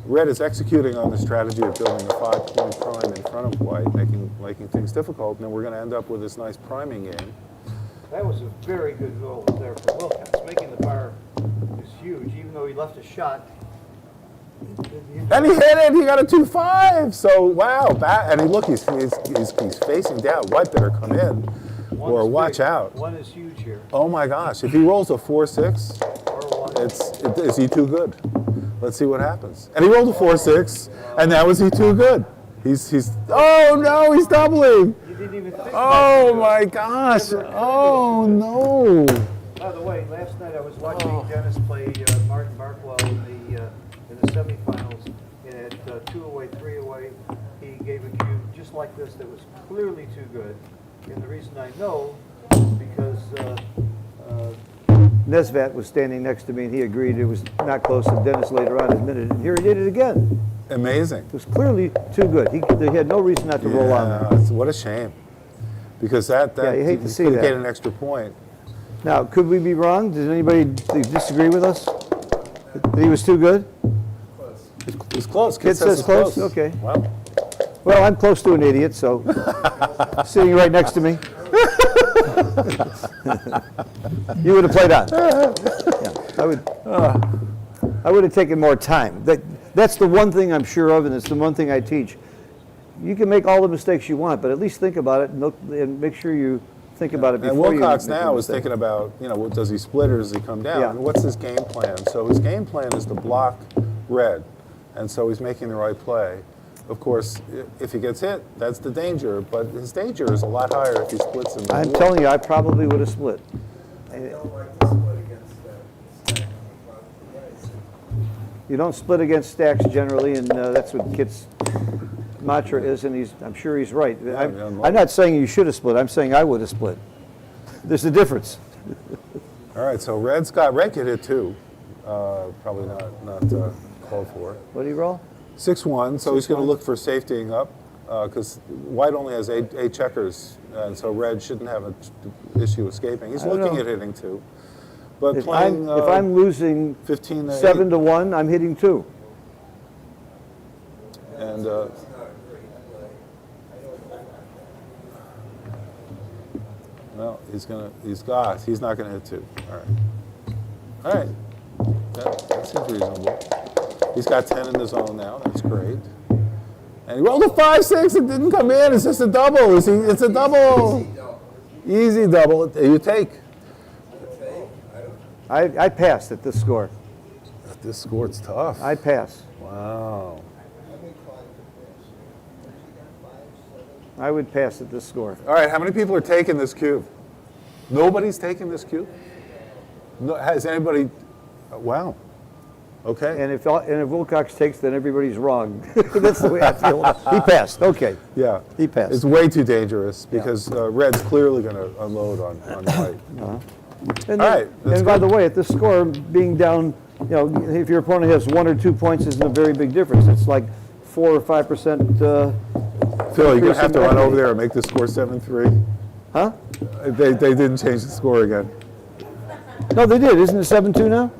Red is executing on the strategy of building a 5 point prime in front of white, making things difficult, and then we're going to end up with this nice priming game. That was a very good goal there for Wilcox. Making the bar is huge, even though he left a shot. And he hit it. He got a 2-5. So wow, and he look, he's facing down. White better come in, or watch out. One is huge here. Oh my gosh! If he rolls a 4-6, Or one. is he too good? Let's see what happens. And he rolled a 4-6, and now is he too good? He's. Oh no! He's doubling. You didn't even think Oh my gosh! Oh no! By the way, last night I was watching Dennis play Martin Barkwell in the semifinals. And at 2 away, 3 away, he gave a cue just like this that was clearly too good. And the reason I know is because Nesvat was standing next to me and he agreed it was not close. And Dennis later on admitted it. And here he did it again. Amazing. It was clearly too good. He had no reason not to roll on there. What a shame. Because that you hate to see could that. get an extra point. Now, could we be wrong? Does anybody disagree with us? That he was too good? It's close. Kid says close? Okay. Wow. Well, I'm close to an idiot, so sitting right next to me. You would have played on. Yeah, I would have taken more time. That's the one thing I'm sure of, and it's the one thing I teach. You can make all the mistakes you want, but at least think about it and make sure you think about it before And Wilcox you make a now is mistake. thinking about, does he split or does he come down? Yeah. And what's his game plan? So his game plan is to block red. And so he's making the right play. Of course, if he gets hit, that's the danger. But his danger is a lot higher if he splits in the I'm wood. telling you, I probably would have split. You don't split against stacks generally, and that's what Kit's mantra is, and I'm sure he's right. I'm not saying you should have split. I'm saying I would have split. There's a difference. All right, so red could hit too. Probably not called for. What do you roll? 6-1, so he's going to look for safetying up because white only has eight checkers, and so red shouldn't have an issue escaping. He's looking at hitting two. But If playing I'm losing 15 to 7 to 1, I'm hitting 2. And well, he's not gonna hit 2. All right. That seems reasonable. He's got 10 in the zone now. That's great. And he rolled a 5-6. It didn't come in. It's just a double. It's a double. Easy double. You take. I passed at this score. At this score, it's tough. I pass. Wow. I would pass at this score. All right. How many people are taking this cube? Nobody's taking this cube. No, has anybody? Wow. Okay. And if Wilcox takes, then everybody's wrong. That's the way I feel. He passed. Okay. Yeah. He passed. It's way too dangerous because red's clearly going to unload on white. And, All right, that's and by good. the way, at this score, being down, if your opponent has 1 or 2 points, isn't a very big difference. It's like 4 or 5%. Phil, you're going to have to run equity. over there and make the score 7-3. Huh? They didn't change the score again. No, they did. Isn't it 7-2 now?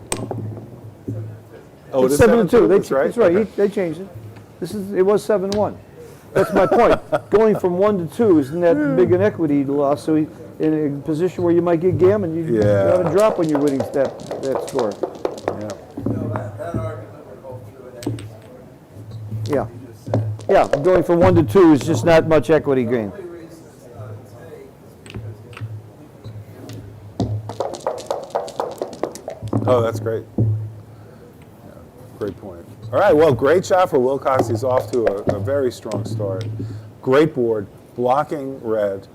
Oh, It's 7-2. That's right. That's right. Okay. They changed it. It was 7-1. That's my point. Going from 1 to 2 isn't that big an equity loss. So in a position where you might get gammon, you got to drop when you're winning that score. Yeah. No, that argument would hold true at any time. Yeah. You just said. Yeah, going from 1 to 2 is just not much equity gain. The only reason it's not a take is because Oh, that's great. Yeah, great point. All right, well, great shot for Wilcox. He's off to a very strong start. Great board, blocking red.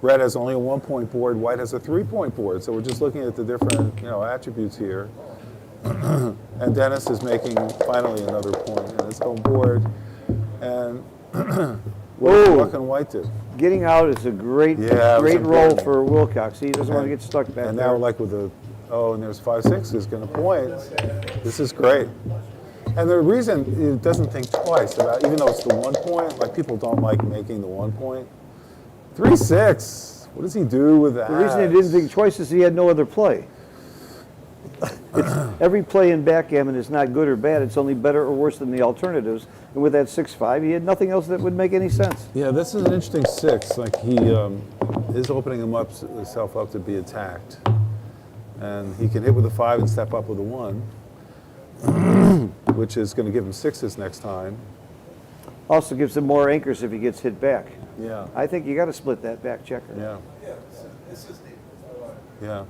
Red has only a 1-point board. White has a 3-point board. So we're just looking at the different, attributes here. And Dennis is making finally another point in his own board. And what can White do? Getting out is a great Yeah, it was roll important. for Wilcox. He doesn't want to get stuck back And there. now like with the, and there's 5-6 who's going to point. This is great. And the reason it doesn't think twice about, even though it's the 1 point, like people don't like making the 1 point. 3-6. What does he do with that? The reason he didn't think twice is he had no other play. Every play in backgammon is not good or bad. It's only better or worse than the alternatives. And with that 6-5, he had nothing else that would make any sense. Yeah, this is an interesting 6. Like he is opening himself up to be attacked. And he can hit with a 5 and step up with a 1, which is going to give him 6s next time. Also gives him more anchors if he gets hit back. Yeah. I think you got to split that back checker. Yeah. yeah, this is the Yeah.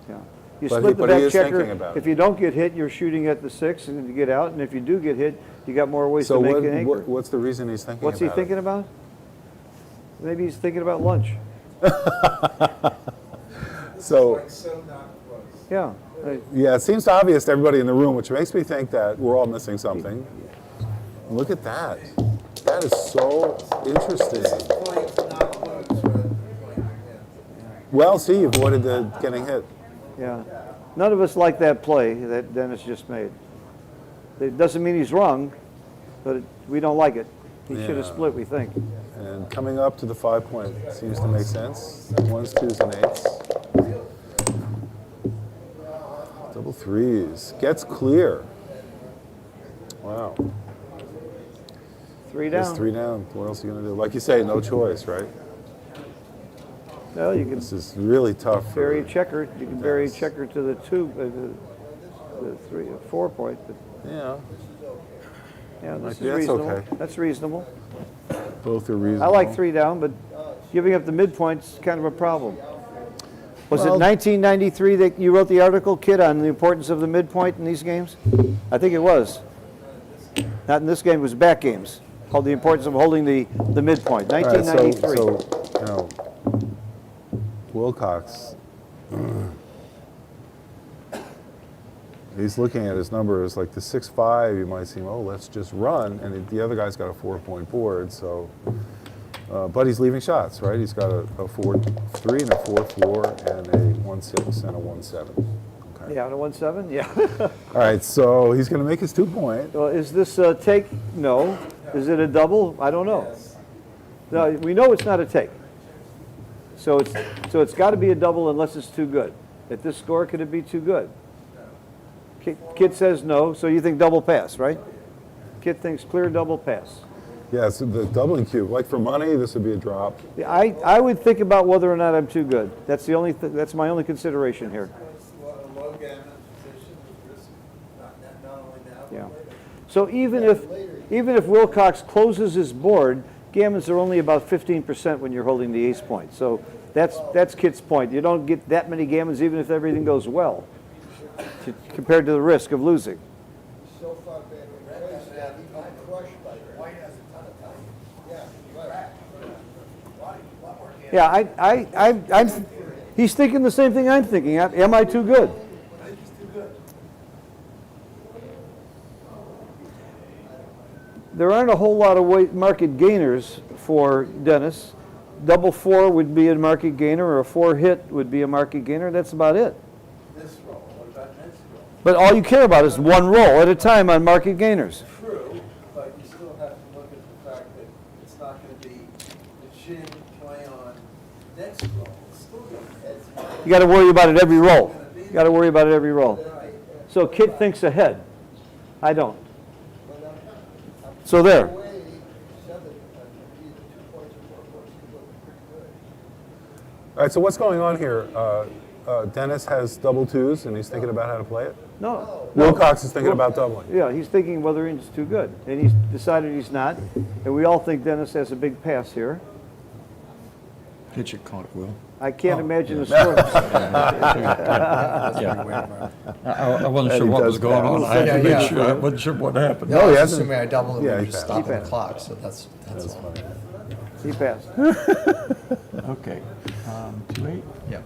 Yeah. You But split he the back is checker. thinking about it. If you don't get hit, you're shooting at the 6 and you get out. And if you do get hit, you got more ways So to make an anchor. what's the reason he's thinking What's about he thinking about? Maybe he's thinking about lunch. So, like so not close. Yeah. yeah, it seems obvious to everybody in the room, which makes me think that we're all missing something. Look at that. That is so interesting. Point to not lose rather than point to hit. Well, see, you avoided the getting hit. Yeah. None of us like that play that Dennis just made. It doesn't mean he's wrong, but we don't like it. He should have Yeah. split, we think. And coming up to the 5-point seems to make sense. 1s, 2s, and 8s. Double 3s. Gets clear. Wow. 3 It's down. 3 down. What else are you going to do? Like you say, no choice, right? Well, you can This is really tough. For, bury a checker. You can bury a checker to the 2, the 3, 4 point. But yeah, yeah, this is That's reasonable. okay. That's reasonable. both are reasonable. I like 3 down, but giving up the midpoint's kind of a problem. Was Well- it 1993 that you wrote the article, Kid, on the importance of the midpoint in these games? I think it was. Not in this game, it was back games. Called the importance of holding the midpoint, All right, 1993. so Wilcox, he's looking at his numbers like the 6-5. You might seem, let's just run, and the other guy's got a 4-point board. So, but he's leaving shots, right? He's got a 4-3 and a 4-4 and a 1-6 and a 1-7. Okay. Yeah, on a 1-7, yeah. All right, so he's going to make his 2-point. Well, is this a take? No. Is it a double? I don't know. No, we know it's not a take. So it's got to be a double unless it's too good. At this score, could it be too good? Kid says no, so you think double pass, right? Kid thinks clear double pass. Yeah, so the doubling cube. Like for money, this would be a drop. Yeah, I would think about whether or not I'm too good. That's the only that's my only consideration here. It's a low gammon position with risk, not only now, but Yeah. later. So even if Wilcox closes his board, gammons are only about 15% when you're holding the ace point. So that's Kit's point. You don't get that many gammons even if everything goes well, compared to the risk of losing. So far bad, red has to have even crushed by red. White has a ton of time. Yeah, right. Yeah, he's thinking the same thing I'm thinking. Am I too good? I think he's too good. There aren't a whole lot of market gainers for Dennis. Double 4 would be a market gainer, or a 4 hit would be a market gainer. That's about it. This roll, what about next roll? But all you care about is one roll at a time on market gainers. True, but you still have to look at the fact that it's not going to be the chin play on next roll. It's still going to You got to worry about it every roll. You got to worry about it every roll. So Kit thinks ahead. I don't. So there. All right, so what's going on here? Dennis has double twos, and he's thinking about how to play it. No. Wilcox is thinking about doubling. Yeah, he's thinking whether he's too good, and he's decided he's not. And we all think Dennis has a big pass here. Get your caught, Will. I can't imagine the score. I wasn't sure what was going on. I had to make sure. I wasn't sure what happened. No, I was hasn't- assuming I doubled it, Yeah, we were he just passed. stopping He the clock, so that's all. He passed. Okay. 2-8. Yeah.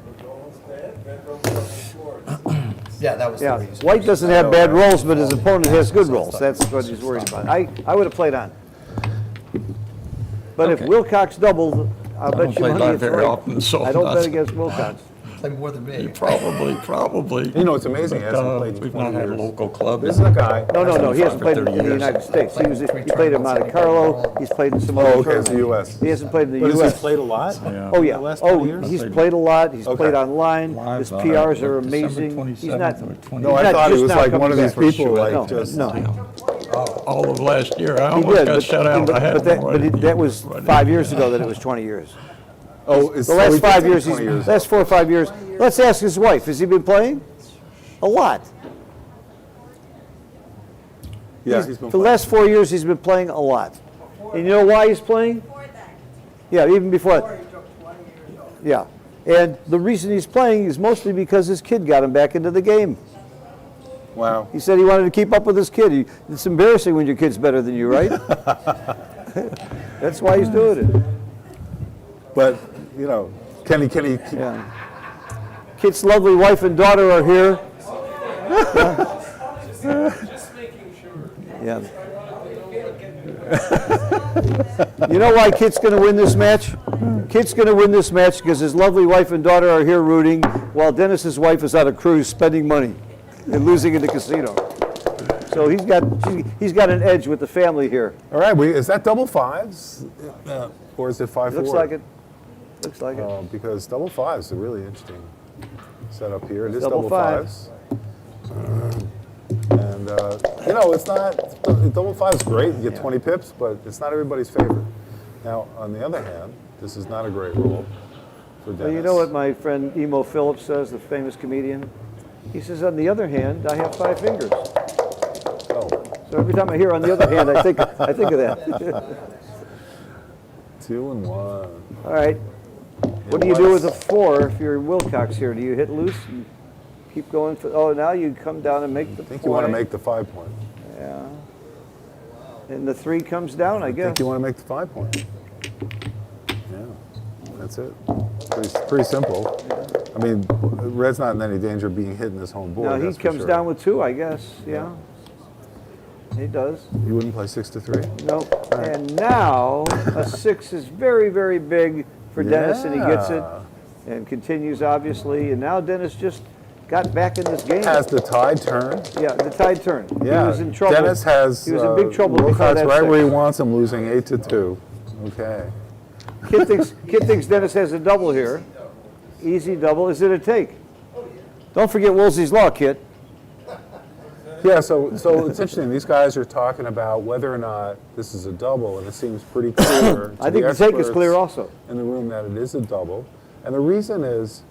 Yeah, that was the Yeah, reason. White doesn't have bad rolls, but his opponent has good rolls. That's what he's worried about. I would have played on. But if Okay. Wilcox doubled, I'll I bet don't you play money live it's very White. often, so I don't not- bet against Wilcox. Play more than me. Probably. You know, it's amazing. He But, hasn't played in we've 20 not had a years. local club. This is a guy. No, he hasn't played in 30 the years. United States. He played in Monte Carlo, he's played in some other Oh, okay, it's tournaments. the U.S. He hasn't played in the But has U.S. he played a lot? Yeah. Oh, yeah. the last Oh, 20 years? he's played a lot. He's Okay. played online. Live, His PRs are December amazing. He's 27th not. or 20th. No, I not thought he just was now like one coming of these back for people, sure. like No, just. no. All of last year. I He almost did, got shut out. I had but no idea that was what 5 years ago that it was 20 years. Oh, The last 5 years, last 4 or 5 years. Let's ask his wife, has he been playing? A lot. Yeah, he's been For the playing. last 4 years, he's been playing a lot. And you know why he's playing? Yeah, even before that. Yeah. And the reason he's playing is mostly because his kid got him back into the game. Wow. He said he wanted to keep up with his kid. It's embarrassing when your kid's better than you, right? That's why he's doing it. But, you know, can he Yeah. Kid's lovely wife and daughter are here. Yeah. You know why Kit's going to win this match? Kit's going to win this match because his lovely wife and daughter are here rooting, while Dennis's wife is on a cruise spending money and losing in the casino. So he's got an edge with the family here. All right, is that double fives? Or is it 5-4? Looks like it. Looks like it. Because double fives are really interesting setup here. It is Double double fives. fives. And, you know, it's not, double five's great, you get 20 pips, but it's not everybody's favorite. Now, on the other hand, this is not a great roll for Dennis. Well, you know what my friend Emo Phillips says, the famous comedian? He says, on the other hand, I have 5 fingers. Oh, So every time I hear on the other hand, I think of that. 2 and 1. All right. What do you do with a 4 if you're Wilcox here? Do you hit loose and keep going? Oh, now you come down and make the point. I think you want to make the 5 point. Yeah. And the 3 comes down, I I guess. think you want to make the 5 point. Yeah, that's it. Pretty simple. I mean, Red's not in any danger of being hit in his home board. Now he that's for comes sure. down with 2, I guess. Yeah. He does. You wouldn't play 6 to 3? Nope. And now a 6 is very, very big for Dennis, and he gets it Yeah. and continues, obviously. And now Dennis just got back in this game. Has the tide turned? Yeah, the tide turned. Yeah. He was in trouble. Dennis has. He was in big trouble before Wilcox that right where he 6. wants him, losing 8 to 2. Okay. Kid thinks Dennis has a double here. Easy double. Is it a take? Don't forget Woolsey's Law, Kit. Yeah, so it's interesting. These guys are talking about whether or not this is a double, and it seems pretty clear. I think the take is clear also. In the room that it is a double, and the reason is,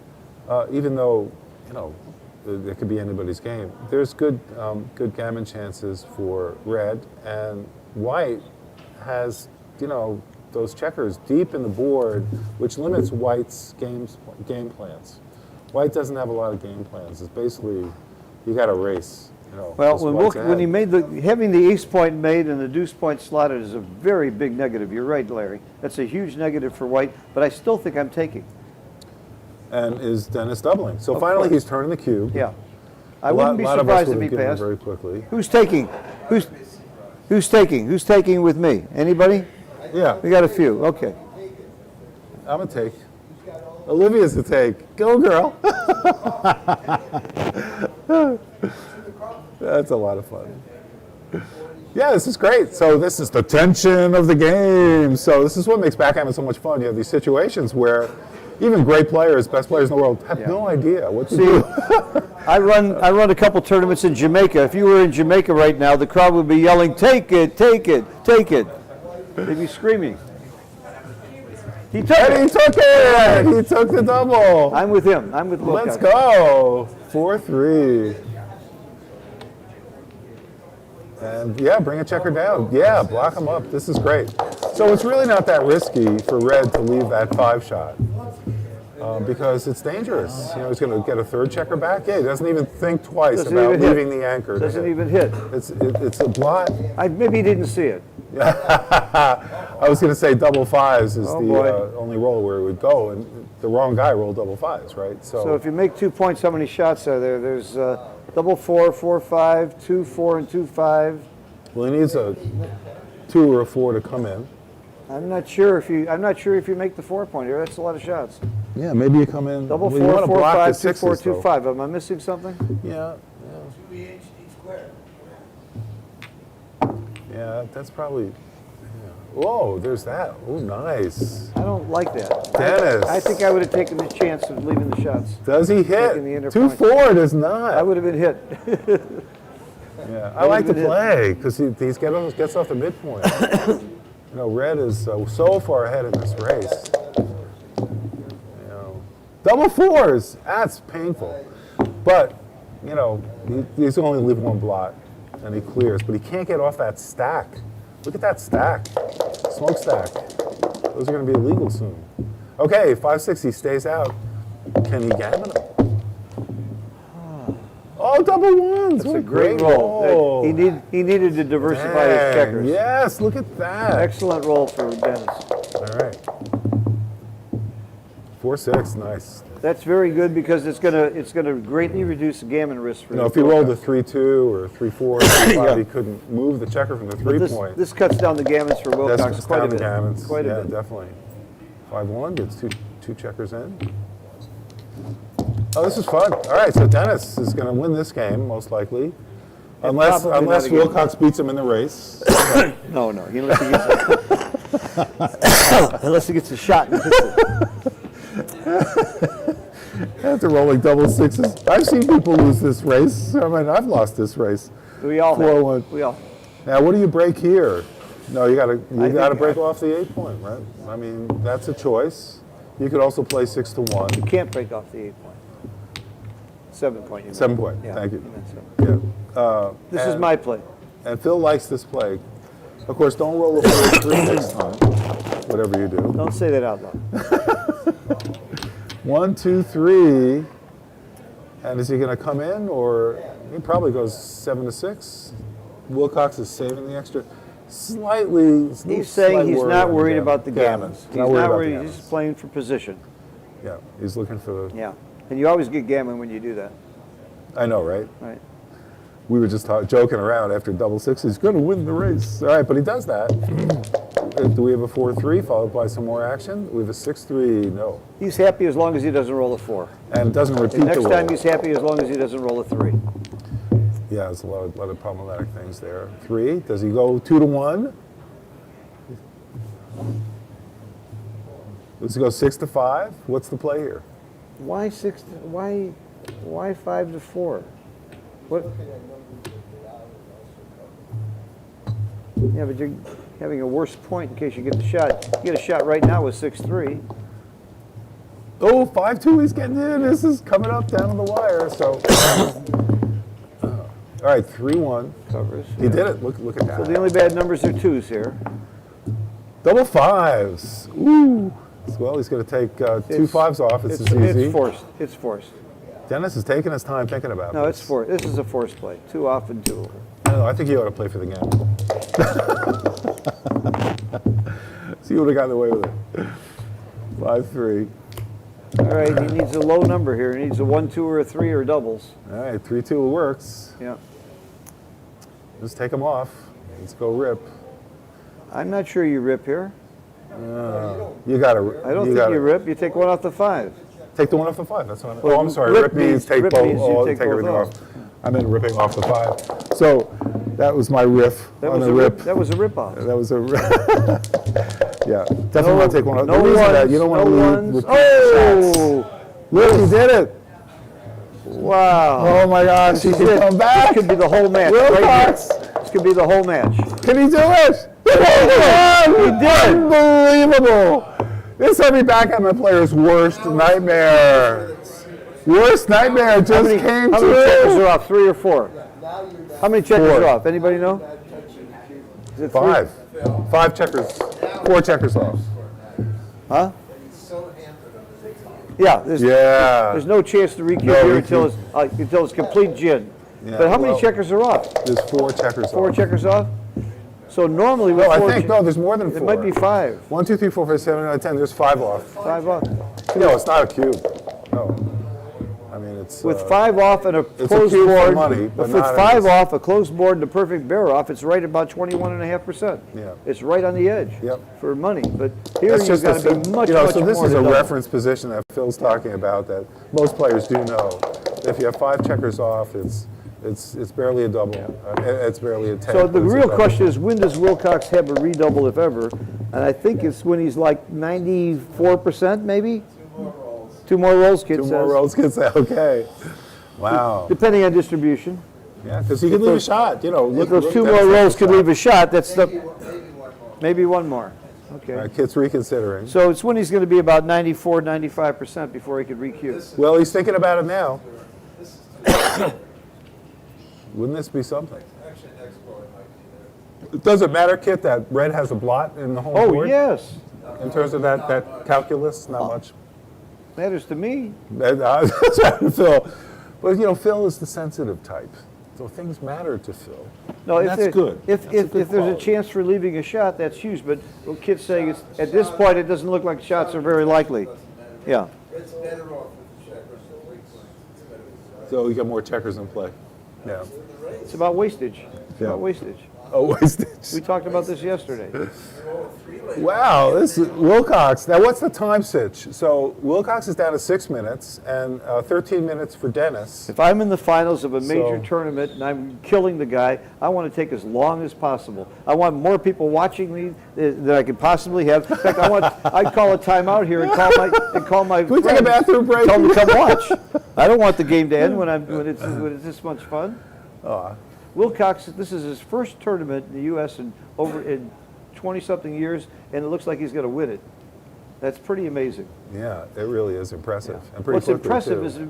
even though you know it could be anybody's game, there's good gammon chances for Red, and White has those checkers deep in the board, which limits White's game plans. White doesn't have a lot of game plans. It's basically you got to race. Well, just when White's he ahead. made having the ace point made and the deuce point slotted is a very big negative. You're right, Larry. That's a huge negative for White, but I still think I'm taking. And is Dennis doubling? So Of finally, course. he's turning the cube. Yeah. I wouldn't be surprised if he passed. Very quickly. Who's taking? Who's taking? Who's taking with me? Anybody? Yeah, We got a few. Okay. I'm a take. Olivia's a take. Go, girl. That's a lot of fun. Yeah, this is great. So this is the tension of the game. So this is what makes backgammon so much fun. You have these situations where even great players, best players in the world, have no idea what to do. I run a couple tournaments in Jamaica. If you were in Jamaica right now, the crowd would be yelling, "Take it, take it, take it." They'd be screaming. He took And he it. took it! He took the double. I'm with him. I'm with Wilcox. Let's go. 4-3. And yeah, bring a checker down. Yeah, block him up. This is great. So it's really not that risky for red to leave that 5 shot because it's dangerous. You know, he's going to get a 3rd checker back. Yeah, he doesn't even think twice Doesn't about even hit. leaving the anchor. to Doesn't hit. even hit. It's a blot. Maybe he didn't see it. I was going to say double 5s is Oh, the boy. only roll where it would go, and the wrong guy rolled double 5s, right? So if you make 2 points, how many shots are there? There's double 4, 4, 5, 2, 4, and 2, 5. well, he needs a 2 or a 4 to come in. I'm not sure if you make the 4-pointer. That's a lot of shots. Yeah, maybe you come in. Double well, you 4, wanna 4, block 5, the 2, 4, sixes, 2, though. 5. Am I missing something? Yeah, 2EH squared. yeah, that's probably. Yeah. Whoa, there's that. Oh, nice. I don't like that. Dennis. I think I would have taken the chance of leaving the shots. Does he Taking the inner hit? 2-4 does not. I would have been hit. Yeah, I like to been hit. play because he gets off the midpoint. You know, red is so far ahead in this race. You know, double 4s. That's painful. But you know, he's only leave 1 blot, and he clears. But he can't get off that stack. Look at that stack, smokestack. Those are going to be illegal soon. Okay, 5-6. He stays out. Can he gammon him? Oh, double 1s. That's What a great roll. He needed to diversify his Dang, checkers. yes, look at that. Excellent roll for Dennis. All right. 4-6, nice. That's very good because it's gonna greatly reduce the gammon risk for You know, if he rolled a 3-2 or 3-4, 3-5, he couldn't move the checker from the 3-point. This cuts down the gammons for Wilcox That's quite a down bit. the gammons. Quite Yeah, a bit. definitely. 5-1 gets two checkers in. Oh, this is fun. All right, so Dennis is going to win this game, most likely. Unless probably not again. Wilcox beats him in the race. No, unless he gets a shot. And hits it. After rolling double 6s. I've seen people lose this race. I mean, I've lost this race. We all 4-1. have. We all. Now, what do you break here? No, you got to think break off the 8-point, right? I mean, that's a choice. You could also play 6-1. You can't break off the 8-point. 7-point. You meant. 7-point. Yeah, Thank you. meant 7. Yeah. This is my play. And Phil likes this play. Of course, don't roll a 4-3 next time. Whatever you do. Don't say that out loud. 1, 2, 3. And is he going to come in, or he probably goes 7-6? Wilcox is saving the extra. Slightly. He's saying he's not worried about the gammon. gammons. He's not worried. He's just playing for position. Yeah, he's looking for the. Yeah, and you always get gammon when you do that, I know, right? right? We were just joking around after double 6. He's going to win the race. All right, but he does that. Do we have a 4-3 followed by some more action? We have a 6-3. No. He's happy as long as he doesn't roll a 4. And it doesn't repeat And the next roll. time he's happy as long as he doesn't roll a 3. Yeah, there's a lot of problematic things there. 3. Does he go 2-1? Does he go 6-5? What's the play here? Why 6? Why 5 to 4? What? Yeah, but you're having a worse point in case you get the shot. You get a shot right now with 6-3. Oh, 5-2, he's getting in. This is coming up down on the wire. So, all right, 3-1. Covers. He did it. Look at that. So the only bad numbers are 2s here. Double 5s. Ooh. Well, he's going to take 2 5s off. It's easy. It's forced. It's forced. Dennis is taking his time thinking about No, this. it's forced. This is a forced play. 2 off and 2 over. I don't know. I think he ought to play for the game. So he would have gotten away with it. 5-3. All right, he needs a low number here. He needs a 1, 2, or a 3 or doubles. All right, 3-2 works. Yeah. Just take him off. Let's go rip. I'm not sure you rip here. You got to. I don't think you rip. You take 1 off the 5. Take the 1 off the 5. That's what I'm. Well, Oh, I'm sorry. rip Rip means means- take rip both. means you Oh, take take both everything off. off. I meant ripping off the 5. So that was my riff That on was the a rip. That was a rip off. That was a. Yeah, definitely want to take 1 off. No The reason ones. that you don't want to no leave ones. repeat shots. Look, he did it. Wow. Oh my gosh, he can come back. This could be the whole match. Right Wilcox. here. This could be the whole match. Can he do it? He did. Unbelievable. This is every backgammon player's worst nightmare. Worst nightmare just came How many checkers true. are off? 3 or 4? Now you're down How many checkers Four. are off? Anybody know? Is it 3? 5. 5 checkers. 4 checkers off. Huh? so hampered on the next game. Yeah. Yeah. There's no chance to recue No here recue. until it's complete gin. Yeah, But how many well, checkers are off? There's 4 checkers 4 off. checkers off? So normally with No, I 4 think, no, there's more than 4. it might be 5. 1, 2, 3, 4, 5, 7, 8, 9, 10. There's 5 off. 5 off. No, it's not a cube. No. I mean, it's. With 5 off and a a closed cube for board, money, but with not 5 as- off, a closed board, and a perfect bear off, it's right about 21.5%. Yeah. It's right on the edge Yep. for money. But here That's you've just got a, to be much, you know, much so this more is a than double. reference position that Phil's talking about that most players do know. If you have 5 checkers off, it's barely a double. It's barely a 10. So the but it's a real double. question is, when does Wilcox have a redouble, if ever? And I think it's when he's like 94%, maybe? 2 more rolls. 2 more rolls, kid 2 says. more rolls can say, okay. Wow. Depending on distribution. Yeah, because you could leave a shot. You know, If look. those look, 2 that's more a rolls could shot. leave a shot, that's Maybe the, one more. maybe one more. Okay. All right, Kit's reconsidering. So it's when he's going to be about 94, 95% before he could recue. Well, he's thinking about it now. This is Wouldn't this be something? actually next roll it might be there. Does it matter, Kit, that red has a blot in the home Oh, board? yes. In terms of that calculus, not much. Matters to me. That's right, Phil. But you know, Phil is the sensitive type, so things matter to Phil. No, And if that's there- good. If, That's a if, good if there's a quality. chance for leaving a shot, that's huge. But what Kit's saying is, at this point, it doesn't look like shots are very likely. Yeah. It's better off with the checkers than weak points. It's better with the So you got more checkers in play. Yeah. It's about wastage. It's Yeah. about wastage. Oh, wastage. We talked about this yesterday. Wow, this is Wilcox. Now, what's the time sitch? So Wilcox is down to 6 minutes and 13 minutes for Dennis. If I'm in the finals of a major So- tournament and I'm killing the guy, I want to take as long as possible. I want more people watching me than I could possibly have. In fact, I'd call a timeout here and call my Can we take a friends, bathroom break? tell them to come watch. I don't want the game to end when it's this much fun. Wilcox, this is his first tournament in the U.S. in 20-something years, and it looks like he's going to win it. That's pretty amazing. Yeah, it really is impressive. And pretty What's quickly, impressive too. is to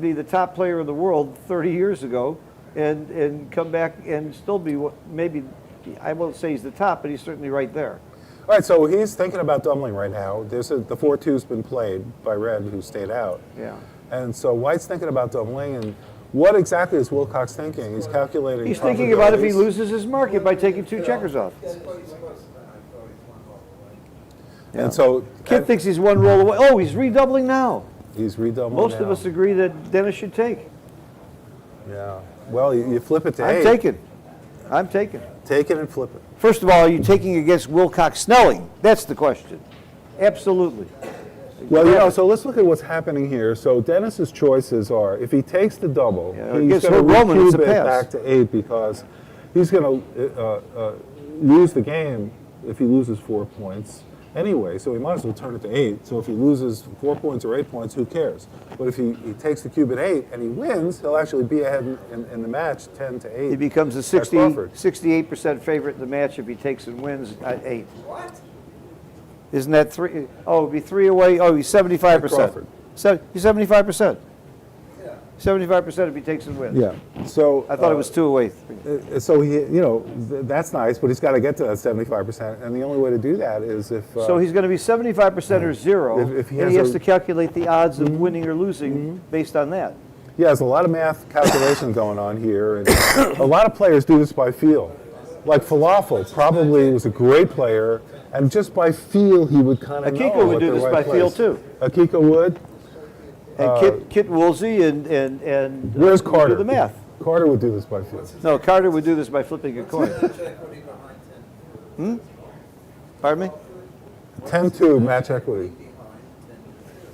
be the top player in the world 30 years ago, and come back and still be maybe, I won't say he's the top, but he's certainly right there. All right, so he's thinking about doubling right now. The 4-2's been played by Red, who stayed out. Yeah. And so White's thinking about doubling, and what exactly is Wilcox thinking? He's calculating. He's thinking about if he probabilities. loses his market by taking 2 checkers off. That's what he's supposed to do. I thought he's one roll away. And so Kid thinks he's 1 roll away. Oh, he's redoubling now. he's redoubling. Most of now. us agree that Dennis should take. Yeah. Well, you flip it to I'm 8. taking. I'm taking. Take it and flip it. First of all, are you taking against Wilcox Snelling? That's the question. Absolutely. Well, you know, so let's look at what's happening here. So Dennis's choices are, if he takes the double, Yeah, he's against going to Roman, it's a recube it pass. back to 8 because he's going to lose the game if he loses 4 points anyway. So he might as well turn it to 8. So if he loses 4 points or 8 points, who cares? But if he takes the cube at 8 and he wins, he'll actually be ahead in the match 10 to 8. He becomes a at Crawford. 68% favorite in the match if he takes and wins at 8. What? Isn't that 3? Oh, it'd be 3 away. Oh, he's 75%. Crawford. So he's 75%. Yeah. 75% if he takes and wins. Yeah. So I thought it was 2 away. So he, you know, that's nice, but he's got to get to that 75%, and the only way to do that is if. So he's going to be 75% or 0, If he and has he has a- to calculate the odds of winning or losing based on that. Yeah, there's a lot of math calculation going on here, and a lot of players do this by feel. Like Falafel probably was a great player, and just by feel he would kind of know. Akiko would what do the this right by feel place. too. Akiko would. And Kit Woolsey and Where's would Carter? do the math. Carter would do this by feel. No, Carter would do this by flipping a coin. Match equity behind 10. Pardon me? 10-2 match equity.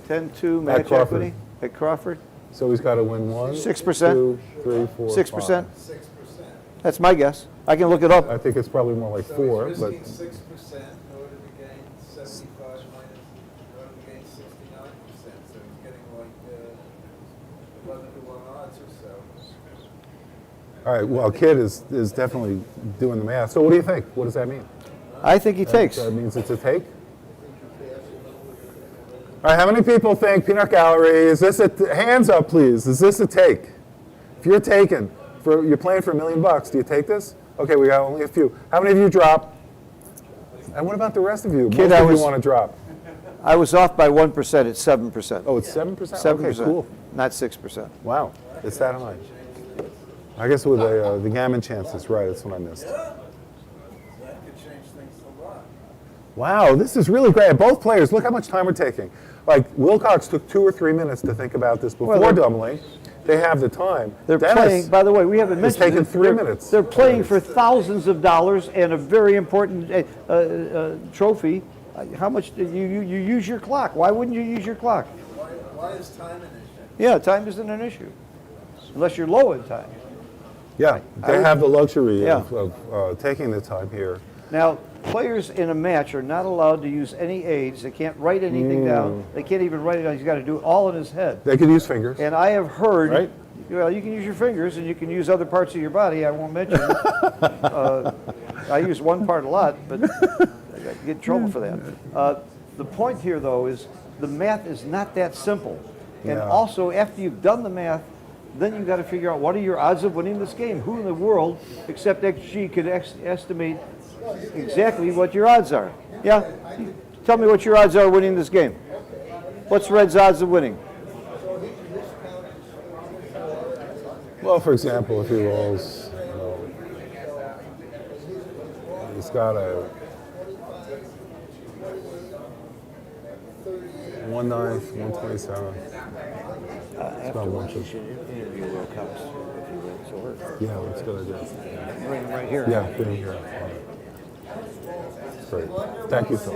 10-2 match Crawford. equity at Crawford. So he's got to win 1, 6%. 2, 3, 4, 6%. 5. 6%. That's my guess. I can look it up. I think it's probably more like 4, So but he's risking 6% in order to gain 75 minus, in order to gain 69%. So he's getting like 11 to 1 odds or so. all right. Well, Kid is definitely doing the math. So what do you think? What does that mean? I think he takes. That means it's a take. All right, how many people think peanut gallery, is this a, hands up please, is this a take? If you're taking, you're playing for $1 million, do you take this? Okay, we got only a few. How many of you drop? And what about the rest of you? Kid, Most of you want to drop. I was off by 1%. It's 7%. Oh, it's 7%? 7%. Okay, cool. Not 6%. Wow, it's that high. I guess with the gammon chances, right, that's what I missed. That could change things a lot. Wow, this is really great. Both players, look how much time we're taking. Like, Wilcox took 2 or 3 minutes to think about this before doubling. They have the time. They're Dennis playing, by the way, we haven't is mentioned taking it, 3 minutes. They're playing for thousands of dollars and a very important trophy. How much do you use your clock? Why wouldn't you use your clock? Why is time an issue? Yeah, time isn't an issue, unless you're low in time. Yeah, they have the luxury Yeah. of taking the time here. Now, players in a match are not allowed to use any aids. They can't write anything down. They can't even write it down. He's got to do it all in his head. They could use fingers. And I have heard, Right. well, you can use your fingers and you can use other parts of your body. I won't mention. I use one part a lot, but I get in trouble for that. The point here, though, is the math is not that simple. And Yeah. also, after you've done the math, then you've got to figure out what are your odds of winning this game. Who in the world, except XG, could estimate exactly what your odds are? Yeah? Tell me what your odds are winning this game. What's Red's odds of winning? Well, for example, if he rolls, he's got a 1/9, 1/27. Afterwards, you should interview Wilcox if you will. So we're Yeah, that's a good idea. right here. Yeah, bring it here. Great. Thank you, Phil.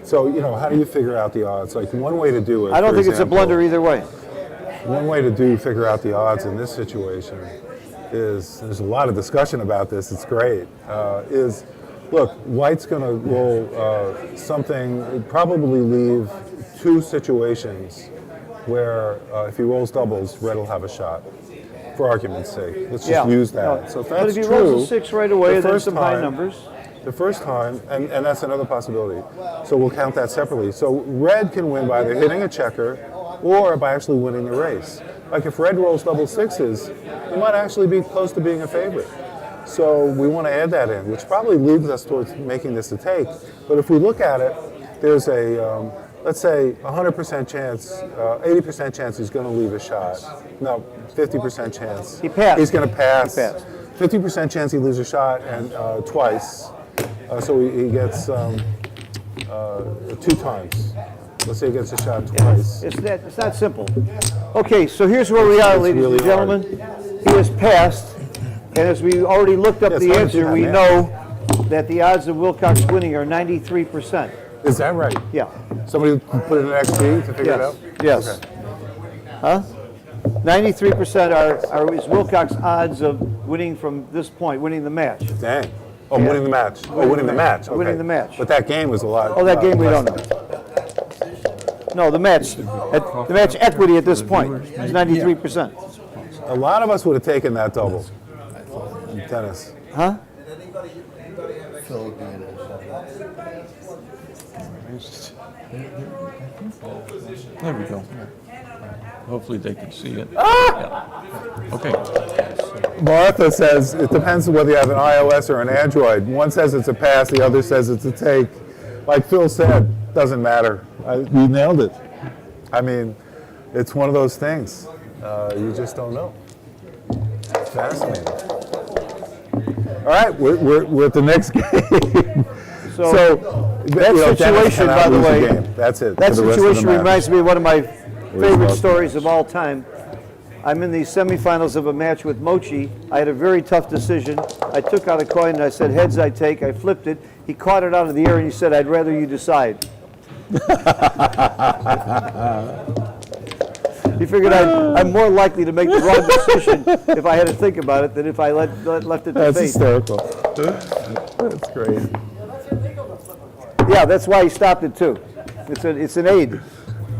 So, how do you figure out the odds? Like, one way to do it, I don't for think it's a example, blunder either way. One way to figure out the odds in this situation is, there's a lot of discussion about this, it's great, is, look, White's going to roll something, probably leave 2 situations where if he rolls doubles, Red will have a shot, for argument's sake. Let's just use that. No, So if but that's if he true, rolls a 6 right away, the then first some high time- numbers. the first time, and that's another possibility. So we'll count that separately. So Red can win by either hitting a checker or by actually winning the race. Like if Red rolls double 6s, he might actually be close to being a favorite. So we want to add that in, which probably leads us towards making this a take. But if we look at it, there's a, let's say, 100% chance, 80% chance he's going to leave a shot. No, 50% chance. He passed. He's going to pass. He passed. 50% chance he leaves a shot and twice. So he gets 2 times. Let's say he gets a shot twice. It's not simple. Okay, so here's where we are, It's ladies really and gentlemen. He has passed, and as we already looked up Yes, the I answer, understand we that, know that the odds of Wilcox winning are 93%. Is that right? Yeah. Somebody put in an XP to figure it out? Yes. Yes. Huh? 93% is Wilcox odds of winning from this point, winning the match. Dang. Oh, Yeah. winning the match. Oh, winning the match. Okay. Winning the match. But that game was a lot. Oh, that game we less don't know. No, the match. The match equity at this point is 93%. A lot of us would have taken that double. Tennis. Huh? There we go. Hopefully they can see it. Yeah. Okay. Martha says it depends on whether you have an iOS or an Android. One says it's a pass, the other says it's a take. Like Phil said, doesn't matter. You nailed it. I mean, it's one of those things. You just don't know. Fascinating. All right, we're at the next game. So that Dennis situation, cannot by the lose a way, game. That's it. that for the rest of the situation match. reminds me of one of my favorite well. stories of all time. I'm in the semifinals of a match with Mochi. I had a very tough decision. I took out a coin and I said, heads I take. I flipped it. He caught it out of the air and he said, I'd rather you decide. He figured I'm more likely to make the wrong decision if I had to think about it than if I left it to That's fate. hysterical. That's great. Yeah, that's why he stopped it too. It's an aid.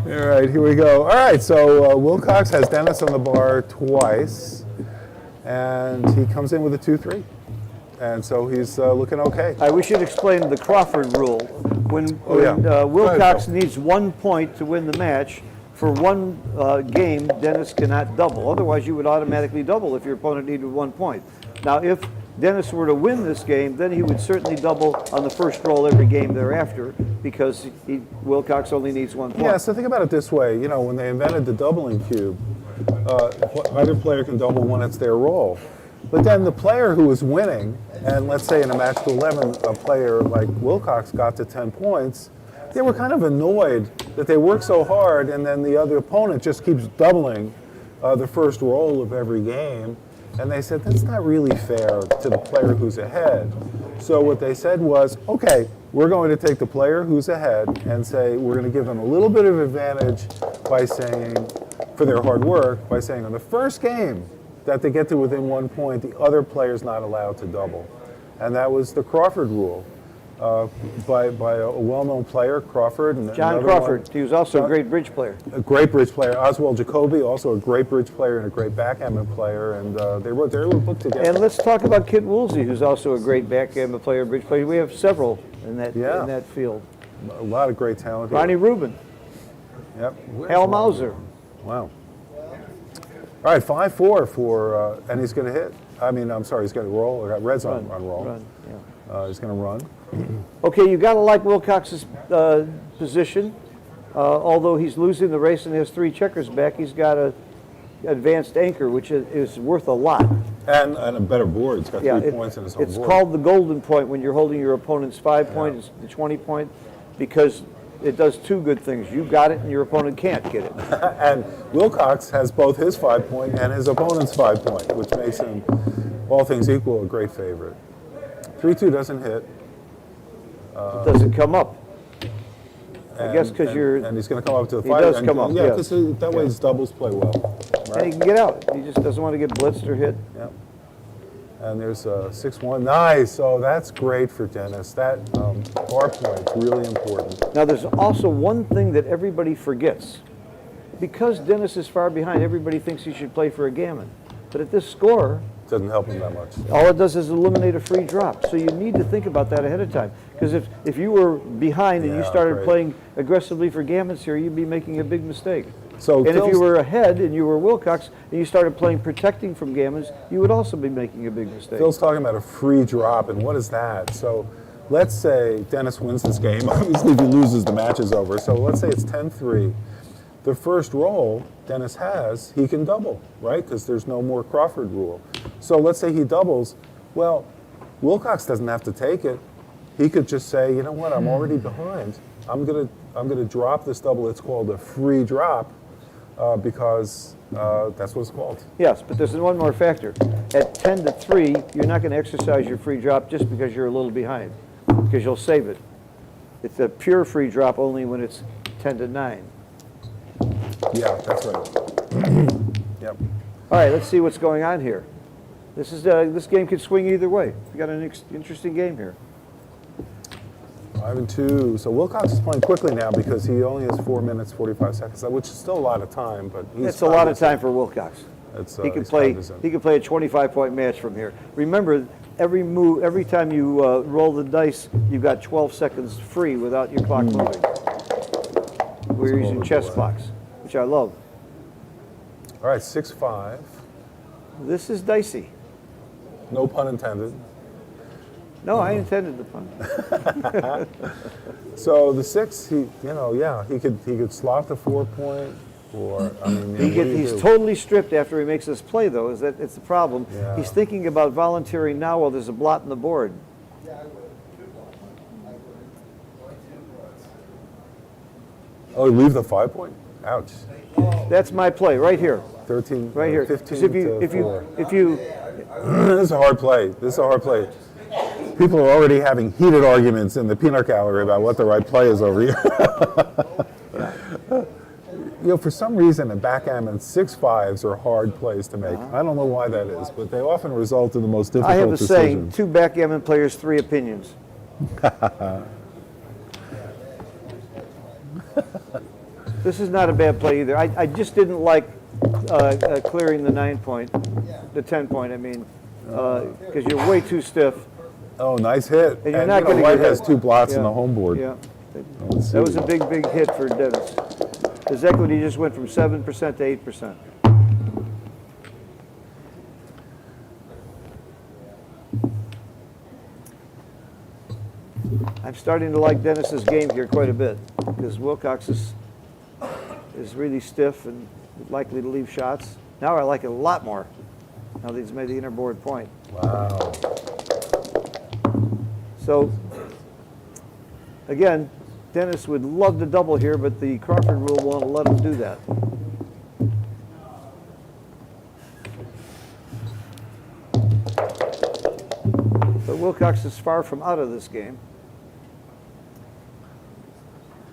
All right, here we go. All right, so Wilcox has Dennis on the bar twice, and he comes in with a 2-3. and so he's looking okay. We should explain the Crawford rule. When, Oh, yeah. Go ahead, Wilcox Phil. needs 1 point to win the match, for one game, Dennis cannot double. Otherwise, you would automatically double if your opponent needed 1 point. Now, if Dennis were to win this game, then he would certainly double on the first roll every game thereafter because Wilcox only needs 1 point. Yeah, so think about it this way. You know, when they invented the doubling cube, either player can double when it's their roll. But then the player who was winning, and let's say in a match to 11, a player like Wilcox got to 10 points, they were kind of annoyed that they work so hard and then the other opponent just keeps doubling the first roll of every game. And they said, that's not really fair to the player who's ahead. So what they said was, okay, we're going to take the player who's ahead and say, we're going to give them a little bit of advantage by saying, for their hard work, by saying on the first game that they get to within 1 point, the other player's not allowed to double. And that was the Crawford rule by a well-known player, Crawford. And John Crawford, he was also a great bridge player. A great bridge player. Oswald Jacoby, also a great bridge player and a great backgammon player, and they wrote their little book together. And let's talk about Kit Woolsey, who's also a great backgammon player, bridge player. We have several in that field. A lot of great talent. Ronnie Rubin, Yep. Hal Mauser. Wow. All right, 5-4 for, and he's going to hit. I mean, I'm sorry, he's going to roll. Or Red's on roll. Run, yeah. He's going to run. Okay, you got to like Wilcox's position. Although he's losing the race and has 3 checkers back, he's got a advanced anchor, which is worth a lot. And a better board. It's got 3 points in his own It's board. called the golden point when you're holding your opponent's 5 point, it's the 20 point, because it does 2 good things. You got it and your opponent can't get it. And Wilcox has both his 5 point and his opponent's 5 point, which makes him, all things equal, a great favorite. 3-2 doesn't hit. It doesn't come up. I guess because you're... And he's going to come up to the He 5. does come up, Yeah, yes. because that way his doubles play well. And he can get out. He just doesn't want to get blitzed or hit. Yep. And there's 6-1. Nice. Oh, that's great for Dennis. That bar point's really important. Now, there's also one thing that everybody forgets. Because Dennis is far behind, everybody thinks he should play for a gammon. But at this score, Doesn't help him that much. all it does is eliminate a free drop. So you need to think about that ahead of time. Because if you were behind and you Yeah, started great. playing aggressively for gammons here, you'd be making a big mistake. So And if Phil's- you were ahead and you were Wilcox and you started playing protecting from gammons, you would also be making a big mistake. Phil's talking about a free drop, and what is that? So let's say Dennis wins this game. Obviously, if he loses, the match is over. So let's say it's 10-3. The first roll Dennis has, he can double, right? Because there's no more Crawford rule. So let's say he doubles. Well, Wilcox doesn't have to take it. He could just say, you know what, I'm already behind. I'm gonna drop this double. It's called a free drop because that's what it's called. Yes, but there's one more factor. At 10-3, you're not going to exercise your free drop just because you're a little behind, because you'll save it. It's a pure free drop only when it's 10-9. Yeah, that's right. Yep. All right, let's see what's going on here. This game could swing either way. We got an interesting game here. 5-2. So Wilcox is playing quickly now because he only has 4 minutes 45 seconds, which is still a lot of time. But he's That's a lot of time for Wilcox. He can he's play. cognizant. He can play a 25-point match from here. Remember, every time you roll the dice, you've got 12 seconds free without your clock moving. We're a using moment chess delay. clocks, which I love. All right, 6-5. This is dicey. No pun intended. No, I intended the pun. So the 6, he could slot the 4 point, or I mean, what do you He's do? totally stripped after he makes this play, though. It's the problem. Yeah. He's thinking about volunteering now while there's a blot in the board. Yeah, I would. I would. Why 2 Oh, leave the 5 point. Ouch. That's my play right here. 13. Right here. 15 'Cause to if 4. you This is a hard play. This is a hard play. People are already having heated arguments in the peanut gallery about what the right play is over here. For some reason, in backgammon, 6-5s are hard plays to make. I don't know why that is, but they often result in the most difficult I have a saying: decisions. 2 backgammon players, 3 opinions. This is not a bad play either. I just didn't like clearing the 9 point, the 10 point. I mean, because you're way too stiff. Oh, nice hit. And you're not gonna White get has hit. 2 blots in Yeah. the home board. Yeah. Let's That was see. a big, big hit for Dennis. His equity just went from 7% to 8%. I'm starting to like Dennis's game here quite a bit because Wilcox is really stiff and likely to leave shots. Now I like it a lot more. Now that he's made the inner board point. Wow. So, again, Dennis would love to double here, but the Crawford rule won't let him do that. But Wilcox is far from out of this game.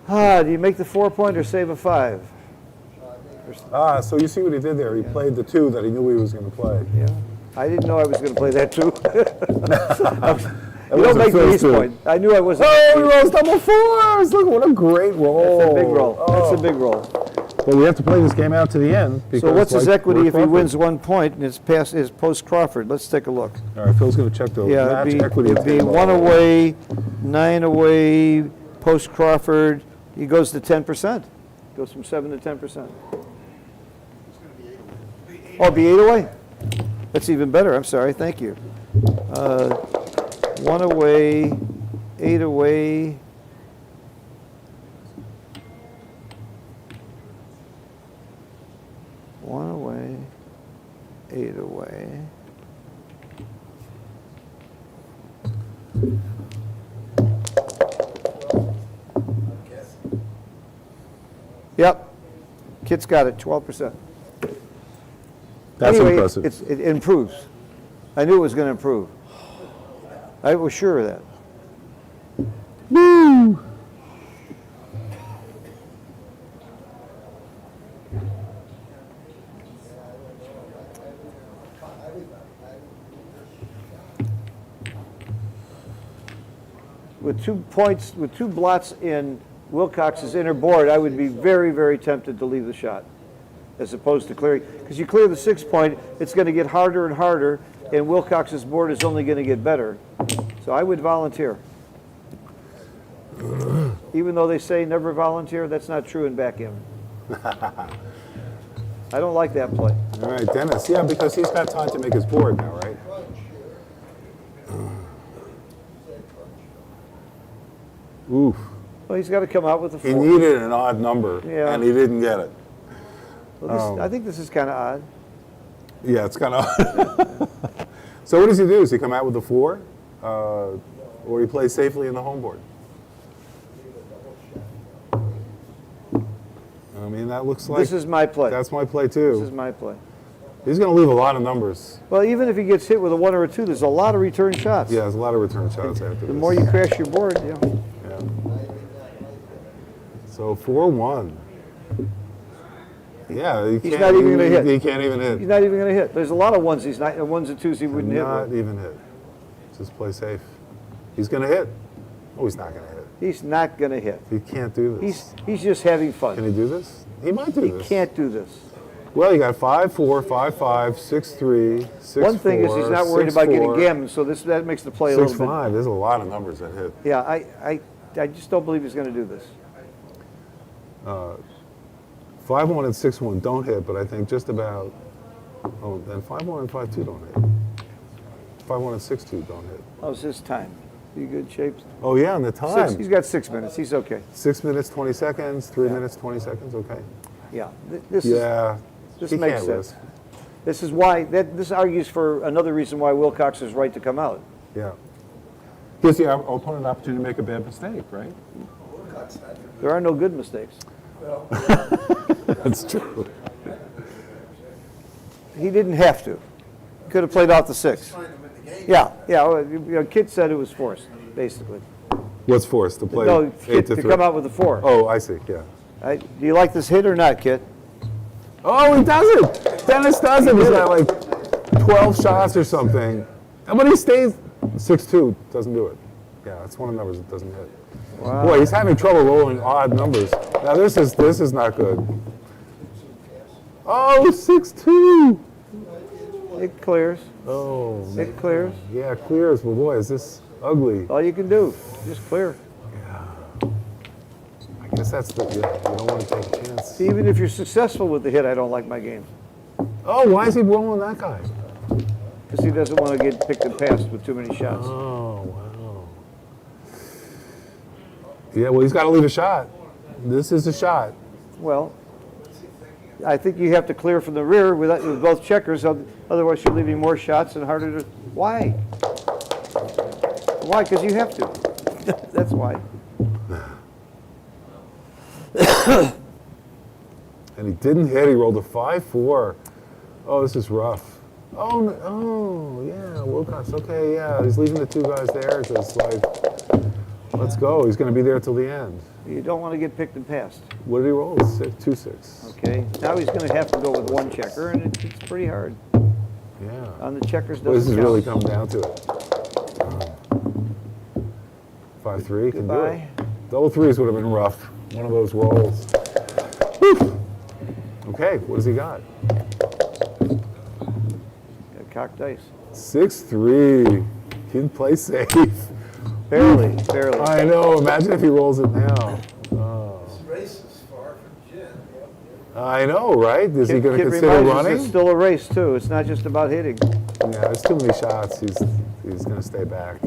Do you make the 4-point or save a 5? Ah, so you see what he did there. He played the 2 that he knew he was going to play. Yeah. I didn't know I was going to play that too. You wasn't don't make the Phil's ace too. point. I knew I wasn't. Oh, he rolls double 4s. Look, what a great roll. That's a big roll. Oh. That's a big roll. But we have to play this game out to the end. So because, what's his like, equity we're if he Crawford. wins 1 point and it's past his post Crawford? Let's take a look. All right, Phil's going to check the Yeah, match it'd equity. be table. 1 away, 9 away, post Crawford. He goes to 10%. Goes from 7 to 10%. Oh, it'd be 8 away? That's even better. I'm sorry. Thank you. 1 away, 8 away. One away, 8 away. Yep. Kit's got it, 12%. That's Anyway, impressive. it improves. I knew it was going to improve. I was sure of that. Woo! With 2 points, with 2 blots in Wilcox's inner board, I would be very, very tempted to leave the shot, as opposed to clearing. Because you clear the 6 point, it's going to get harder and harder, and Wilcox's board is only going to get better. So I would volunteer. Even though they say never volunteer, that's not true in backgammon. I don't like that play. All right, Dennis. Yeah, because he's got time to make his board now, right? Oof. Well, he's got to come out with a 4. He needed an odd number, Yeah. and he didn't get it. Well, I think this is kind of odd. Yeah, it's kind of. So what does he do? Does he come out with a 4, or he plays safely in the home board? I mean, that looks like This is my play. that's my play This is too. my play. He's going to leave a lot of numbers. Well, even if he gets hit with a 1 or a 2, there's a lot of return shots. Yeah, there's a lot of return shots after The this. more you crash your board, yeah. Yeah. So 4-1. Yeah, he He's can't, not even gonna hit. He can't even hit. He's not even going to hit. There's a lot of ones he's not, 1s and 2s he wouldn't hit Not with. even hit. Just play safe. He's going to hit. Oh, he's not going to hit. He's not going to hit. He can't do this. He's just having Can fun. he do this? He might do He this. can't do this. Well, you got 5-4, 5-5, 6-3, 6-4, One thing is he's not worried about getting 6-4, gammon, so that makes the play a little bit. 6-5. There's a lot of numbers that hit. Yeah, I just don't believe he's going to do this. 5-1 and 6-1 don't hit, but I think just about. Oh, then 5-1 and 5-2 don't hit. 5-1 and 6-2 don't hit. How's his time? You good shape? Oh yeah, and the time. He's got 6 minutes. He's okay. 6 minutes 20 seconds, 3 minutes 20 seconds. Okay. Yeah. Yeah. This he makes can't sense. risk. This is why this argues for another reason why Wilcox is right to come out. Yeah. Gives the opponent an opportunity to make a bad mistake, right? There are no good mistakes. That's true. He didn't have to. He could have played out the 6. Yeah. Well, Kit said it was forced, basically. What's forced to play? No, 8 Kit, to to 3. come out with a 4. Oh, I see. Yeah. Do you like this hit or not, Kit? Oh, he does it. Dennis does it. He's got like 12 shots or something. But he stays 6-2. Doesn't do it. Yeah, it's one of the numbers that doesn't hit. Wow. Boy, he's having trouble rolling odd numbers. Now this is not good. Oh, 6-2. It clears. Oh, It clears. yeah, it clears. But boy, is this ugly. All you can do, just clear. I guess that's the, you don't want to take a chance. Even if you're successful with the hit, I don't like my game. Oh, why is he rolling that guy? Because he doesn't want to get picked and passed with too many shots. Oh, wow. Yeah, well, he's got to leave a shot. This is a shot. Well, I think you have to clear from the rear with both checkers, otherwise you're leaving more shots and harder to. Why? Why? Because you have to. That's why. And he didn't hit. He rolled a 5-4. Oh, this is rough. Oh, no, oh, yeah, Wilcox. Okay, yeah, he's leaving the two guys there. Just like, let's go. He's going to be there till the end. You don't want to get picked and passed. What did he roll? 2-6. Okay. Now he's going to have to go with one checker, and it's pretty hard. Yeah. On the checkers Well, this doesn't is really count. come down to it. 5-3 can do Goodbye. it. Double threes would have been rough. One of those rolls. Whew. Okay, what has he got? Got cocked dice. 6-3. Can play safe. Barely, barely. I know. Imagine if he rolls it now. This race is far from gin. I know, right? Is he going to Kid consider reminds us running? It's still a race too. It's not just about hitting. Yeah, there's too many shots. He's going to stay back.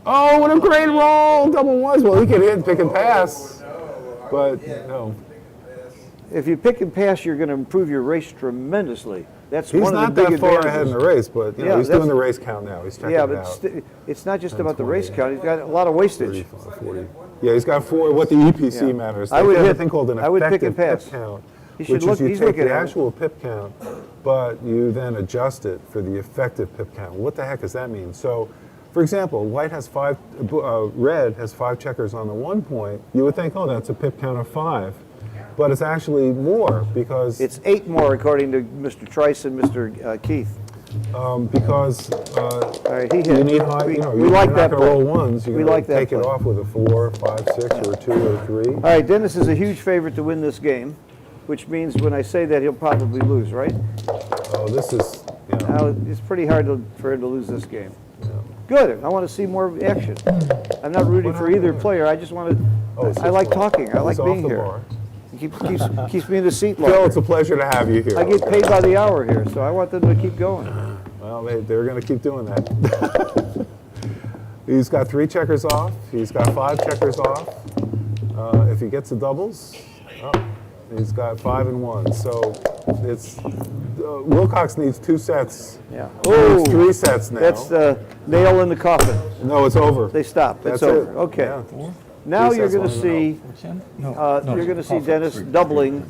Oh, what a great roll! Double ones. Well, he could hit, pick and pass. But, no. If you pick and pass, you're going to improve your race tremendously. That's He's one of not the big that far advantages. ahead in the race, but you know, Yeah, he's doing that's- the race count now. He's checking Yeah, it but out. it's not just about the 20. race count. He's got a lot of wastage. 35, 40. Yeah, he's got 4. What the EPC Yeah. matters. I would They have hit- a thing called an I would pick effective and pass. pip count, He should which look- is you he's take looking the at it. actual pip count, but you then adjust it for the effective pip count. What the heck does that mean? So, for example, white has 5, red has 5 checkers on the 1 point. You would think, oh, that's a pip count of 5. But it's actually more because It's 8 more according to Mr. Trice and Mr. Keith. because All right, he hit. you need high. We, You know, we you're like not that going to play. roll ones. You're We going like to that take it play. off with a 4, 5, 6, or a 2 or 3. All right, Dennis is a huge favorite to win this game, which means when I say that, he'll probably lose, right? Oh, this is. Yeah. Now, it's pretty hard for him to lose this game. Good. I want to see more action. I'm not rooting for either player. I just want to. Oh, I like 6-1. talking. I like He's off being the here. bar. It keeps me in the seat Phil, longer. it's a pleasure to have you here. I get paid by the hour here, so I want them to keep going. Well, they're going to keep doing that. He's got 3 checkers off. He's got 5 checkers off. If he gets the doubles, oh, he's got 5 and 1. So it's Wilcox needs 2 sets. Yeah. He needs 3 sets now. That's the nail in the coffin. No, it's over. They stop. It's That's over. it. Okay. Yeah. Now 3 you're sets, going to 1 see. No, You're going to see Dennis doubling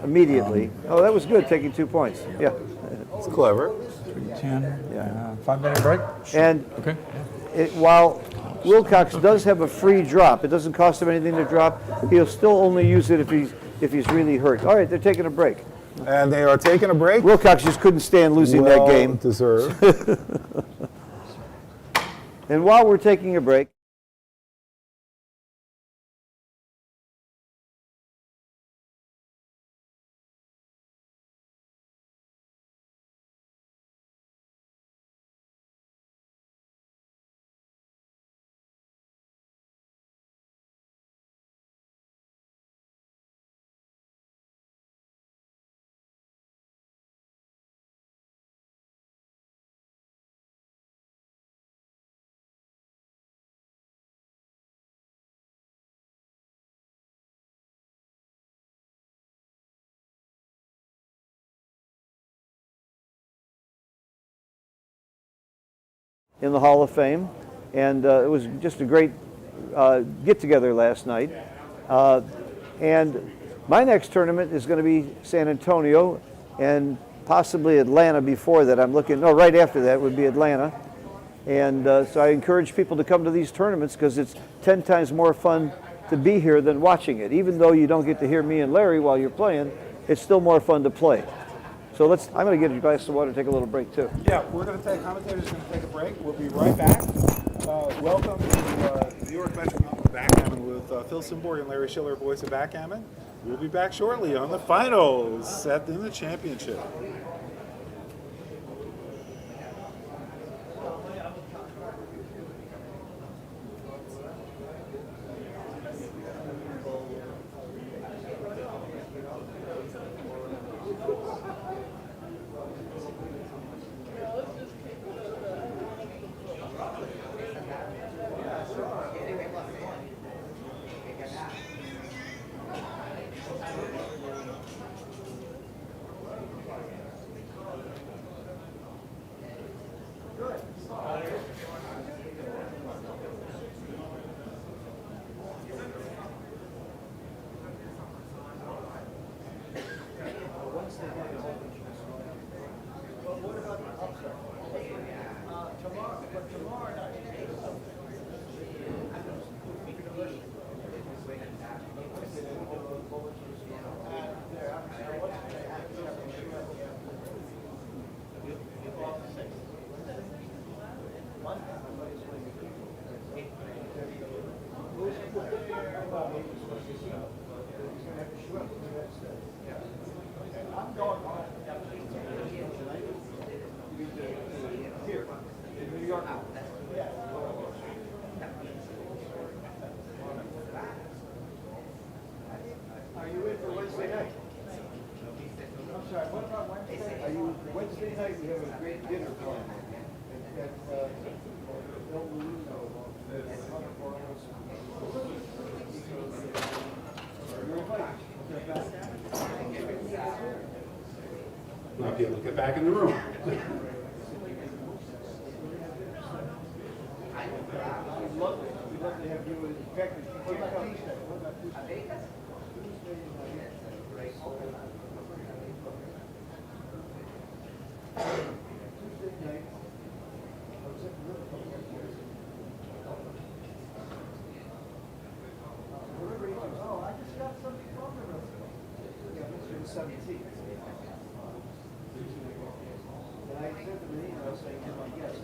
immediately. Oh, that was good, taking 2 points. Yeah. It's clever. 10, Yeah. 5-minute break? And Okay. while Wilcox does have a free drop, it doesn't cost him anything to drop. He'll still only use it if he's really hurt. All right, they're taking a break. And they are taking a break. Wilcox just couldn't stand losing that Well game. deserved. And while we're taking a break, in the Hall of Fame, and it was just a great get-together last night. And my next tournament is going to be San Antonio and possibly Atlanta before that. I'm looking, no, right after that would be Atlanta. And so I encourage people to come to these tournaments because it's 10 times more fun to be here than watching it. Even though you don't get to hear me and Larry while you're playing, it's still more fun to play. So I'm going to get a glass of water and take a little break too. Yeah, we're going to take, commentators are going to take a break. We'll be right back. Welcome to New York Metropolitan Backgammon with Phil Simborg and Larry Schiller, voice of Backgammon. We'll be back shortly on the finals set in the championship. dinner plan at Might be able to get back in the room. We'd love to have you. In fact, if you take Tuesday. What about Tuesday? Tuesday night. Oh, I just got something from the restaurant. Yeah, Mr. 17th. And I sent them an email saying, yes,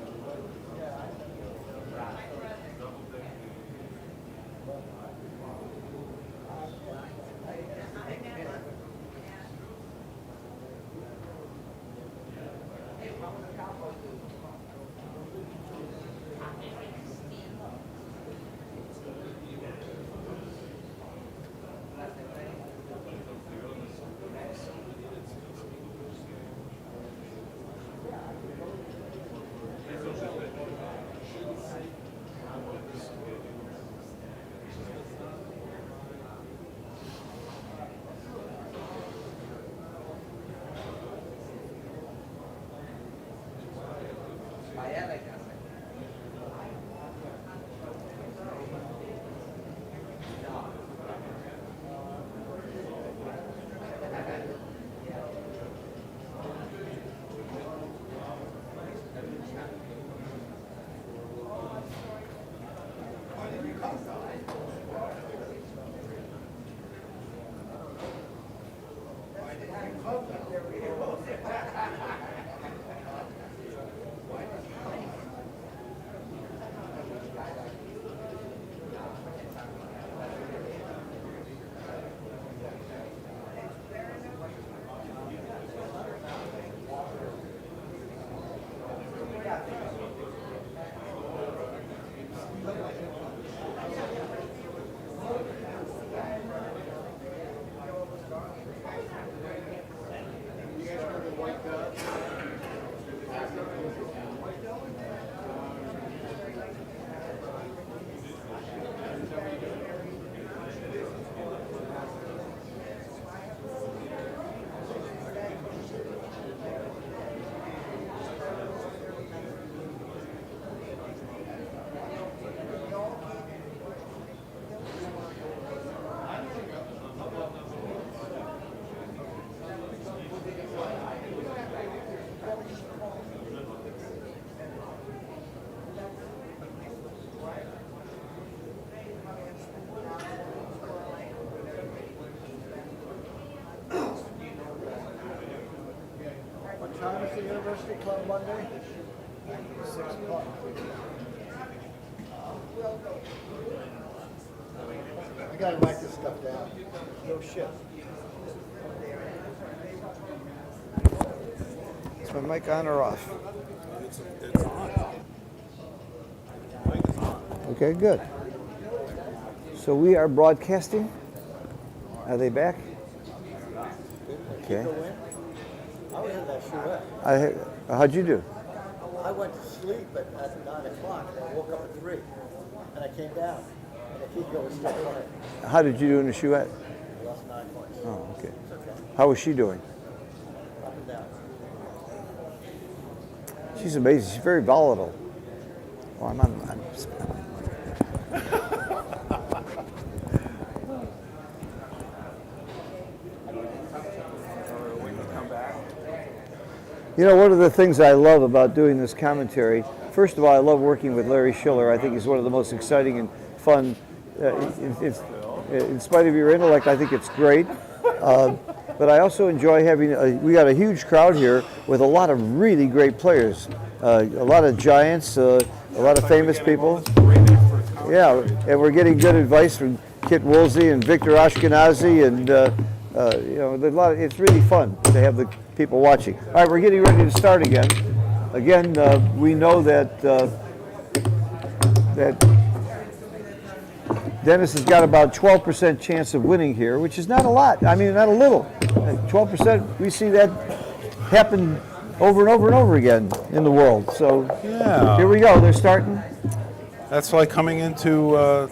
time is the University Club Monday? 6 o'clock. I gotta write this stuff down. No shit. Is my mic on or off? It's on. Mic is on. Okay, good. So we are broadcasting. Are they back? Okay. I was in that shoe. How'd you do? I went to sleep at 9 o'clock, and I woke up at 3, and I came down, and the kid was still playing. How did you do in the shoeette? I lost 9 points. Oh, okay. It's okay. How was she doing? Up and down. She's amazing. She's very volatile. Oh, I'm You know, one of the things I love about doing this commentary, first of all, I love working with Larry Schiller. I think he's one of the most exciting and fun. In spite of your intellect, I think it's great. But I also enjoy having, we got a huge crowd here with a lot of really great players. A lot of giants, a lot of famous people. Yeah, and we're getting good advice from Kit Woolsey and Victor Ashkenazi, and you know, there's a lot. It's really fun to have the people watching. All right, we're getting ready to start again. Again, we know that that Dennis has got about 12% chance of winning here, which is not a lot. I mean, not a little. 12%. We see that happen over and over and over again in the world. So Yeah. here we go. They're starting. That's like coming into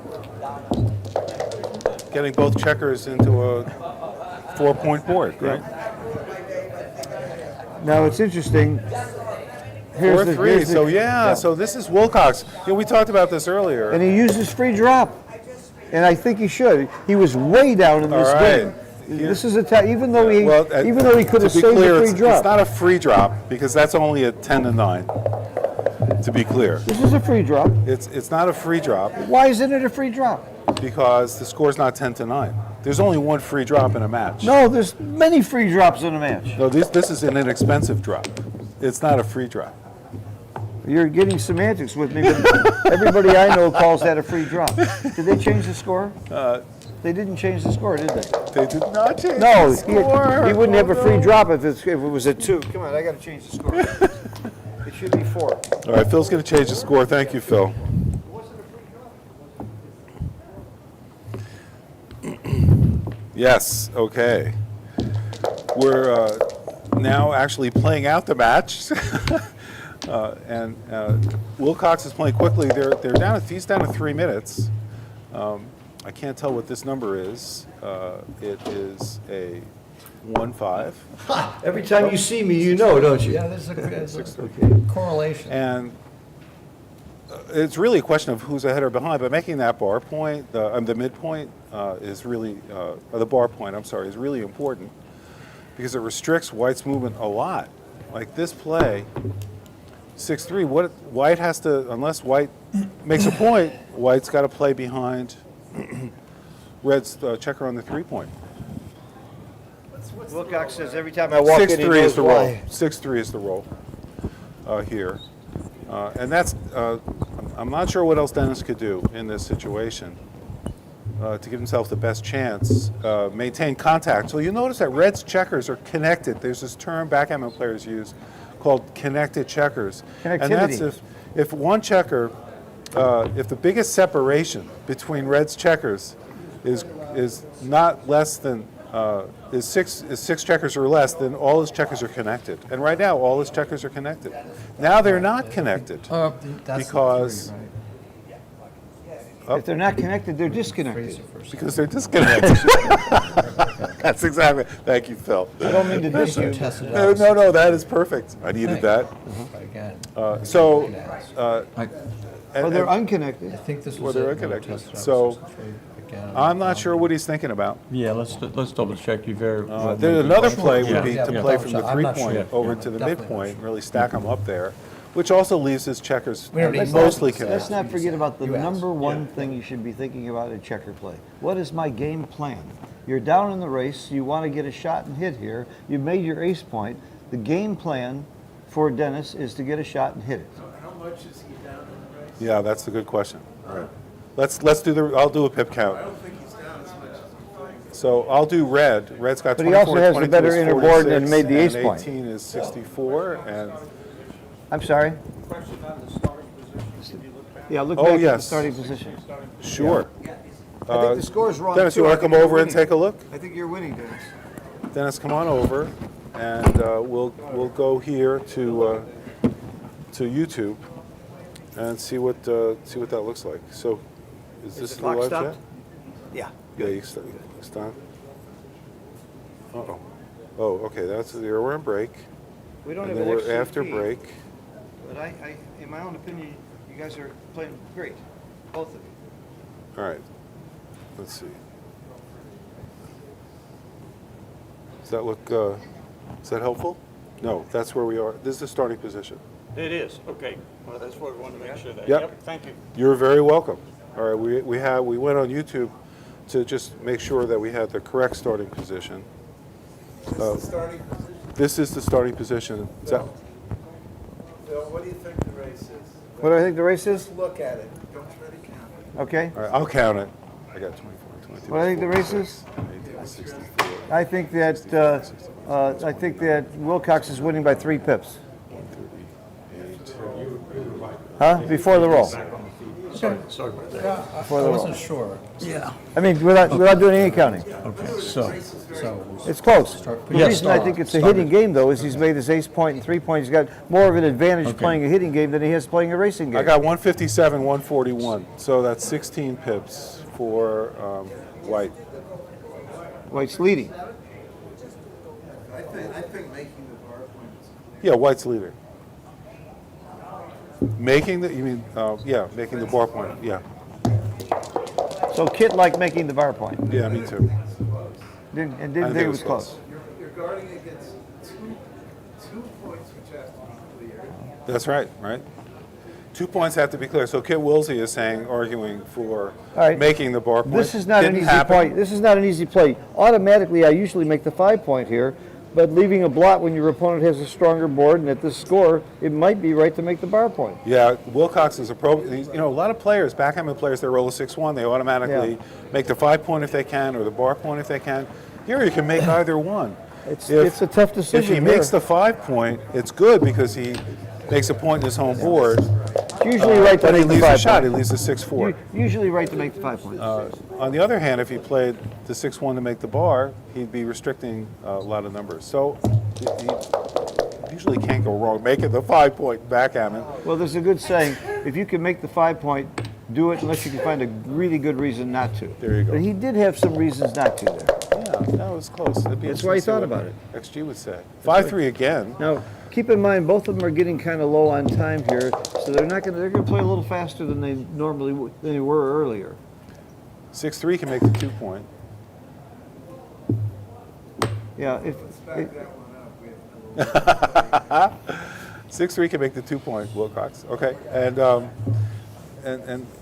getting both checkers into a 4-point board, right? Now it's interesting. Here's 4-3. here's So yeah, so this is Wilcox. We talked about this earlier. and he used his free drop, and I think he should. He was way down in this All right. game. This is even though he Well, even though he could have to be saved clear, the free it's drop. not a free drop because that's only a 10-9. To be clear, This is a free drop. it's not a free drop Why isn't it a free drop? because the score's not 10-9. There's only one free drop in a match. No, there's many free drops in a match. No, this is an inexpensive drop. It's not a free drop. You're getting semantics with me, but everybody I know calls that a free drop. Did they change the score? They didn't change the score, did they? They did not change No, the score. he wouldn't have a free no. drop if it was a 2. Come on, I got to change the score. It should be 4. All right, Phil's going to change the score. Thank you, Phil. Yes, okay. We're now actually playing out the match. and Wilcox is playing quickly. They're down. He's down to 3 minutes. I can't tell what this number is. It is a 1-5. Every time you see me, you know, don't you? Yeah, there's a correlation. And it's really a question of who's ahead or behind, but making that bar point, the midpoint is really, the bar point, I'm sorry, is really important because it restricts White's movement a lot. Like this play, 6-3, what White has to, unless White makes a point, White's got to play behind Red's checker on the 3-point. Wilcox says every time I walk in, he 6-3 knows is the roll. why. 6-3 is the roll here. And that's, I'm not sure what else Dennis could do in this situation to give himself the best chance, maintain contact. So you notice that Red's checkers are connected. There's this term backgammon players use called connected checkers. And that's Connectivity. if one checker, if the biggest separation between Red's checkers is not less than is six checkers or less, then all his checkers are connected. And right now, all his checkers are connected. Now they're not connected because If they're not connected, they're disconnected. they're disconnected. That's exactly. Thank you, Phil. I don't mean to diss you. Tested No, out. no, that is perfect. I needed that. Again, So, Or they're unconnected. I think this Well, was they're it, when we unconnected. tested out So, 63 again. I'm not sure what he's thinking about. Yeah, let's double check. You very. There's another play would Yeah. be to Yeah. play from the I'm not 3-point sure. over Yeah. to the Definitely midpoint, not and really stack them up there, which also leaves his checkers We don't need mostly both. connected. Let's not forget about the You asked. number one thing you should be thinking about in checker play. What is my game plan? You're down in the race. You want to get a shot and hit here. You've made your ace point. The game plan for Dennis is to get a shot and hit it. How much is he down in the race? Yeah, that's a good question. Right. Let's do I'll do a pip count. I don't think he's down as much as we think. So I'll do Red. Red's got But he 24, also has the 22 better is inner board and 46, made the ace and point. 18 is 64, and I'm sorry? Question on the starting position, can you look back? Yeah, look Oh, back at the yes. starting position. sure. I think the score's wrong, Dennis, too. you I want to think come you're over and winning. take a look? I think you're winning, Dennis. Dennis, come on over, and we'll go here to YouTube and see what that looks like. So, is this the the clock live stopped? chat? Yeah. Yeah, you stop. Uh-oh. Oh, okay, we're in break. We don't And have then an we're extra after key, break. But I, in my own opinion, you guys are playing great, both of you. All right. Let's see. Does that look, is that helpful? No, that's where we are. This is the starting position. It is, okay. Well, that's what we want to make sure that. Yep. Thank you. You're very welcome. All right, we went on YouTube to just make sure that we had the correct starting position. Is this the starting position? This is the starting position. Is that- Phil, what do you think the race is? What do I think the race is? Just look at it, don't try to count it. Okay. all right, I'll count it. I got 24, 22. What do I think the race is? 18, 64. I think that Wilcox is winning by 3 pips. 138. Huh? Before the roll. Sorry about that. I wasn't sure. Yeah. I mean, without doing any counting. Okay, so. It's close. Start- The Yeah, reason I think it's a hitting game, though, is he's made his ace point and 3 points. He's got more of an advantage Okay. playing a hitting game than he has playing a racing game. I got 157, 141. So that's 16 pips for White. White's leading. I think making the bar point is Yeah, White's leader. Making the, you mean, yeah, making the bar point, yeah. So Kit liked making the bar point. Yeah, me too. Didn't I think it was close. you're guarding against two points which have to be clear. That's right, right? 2 points have to be clear. So Kit Woolsey is saying, arguing for All right. making the bar point. This is not an Didn't easy happen. point. This is not an easy play. Automatically, I usually make the 5 point here, but leaving a blot when your opponent has a stronger board and at this score, it might be right to make the bar point. Yeah, Wilcox is a pro. You know, a lot of players, backgammon players, they roll a 6-1. They automatically make the 5 point if they can, or the bar point if they can. Here, you can make either one. It's a tough decision. If he here. makes the 5 point, it's good because he makes a point in his home board. It's usually right to But he make the leaves a 5 shot. He point. leaves a 6-4. Usually right to make the 5 points. On the other hand, if he played the 6-1 to make the bar, he'd be restricting a lot of numbers. So he usually can't go wrong making the 5 point backgammon. Well, there's a good saying, if you can make the 5 point, do it unless you can find a really good reason not to. There you go. But he did have some reasons not to there. Yeah, that was close. It'd be That's why he interesting to thought see about what XG would say. 5-3 again. Now, keep in mind, both of them are getting kind of low on time here, so they're going to play a little faster than they normally than they were earlier. 6-3 can make the 2 point. Yeah, Back that one up. We have no 6-3 can make the 2 point, Wilcox. Okay, and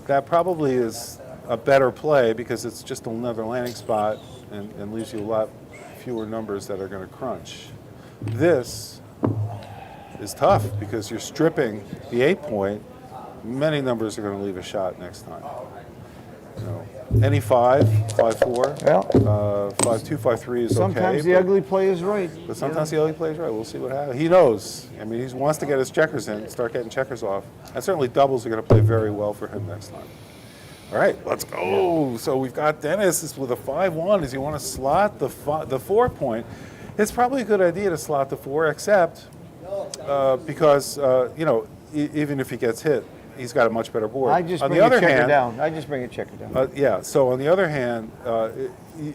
that probably is a better play because it's just another landing spot and leaves you a lot fewer numbers that are going to crunch. This is tough because you're stripping the 8 point. Many numbers are going to leave a shot next time. You know, any 5, 5-4, Well, 5-2, 5-3 is sometimes okay. the ugly play is right. But sometimes the ugly plays right. We'll see what happens. He knows. I mean, he wants to get his checkers in, start getting checkers off. And certainly doubles are going to play very well for him next time. All right, let's go. So we've got Dennis with a 5-1. Does he want to slot the 4 point? It's probably a good idea to slot the 4, except because, you know, even if he gets hit, he's got a much better board. I just on bring the a other checker hand, down. I just bring a checker down. yeah, so on the other hand,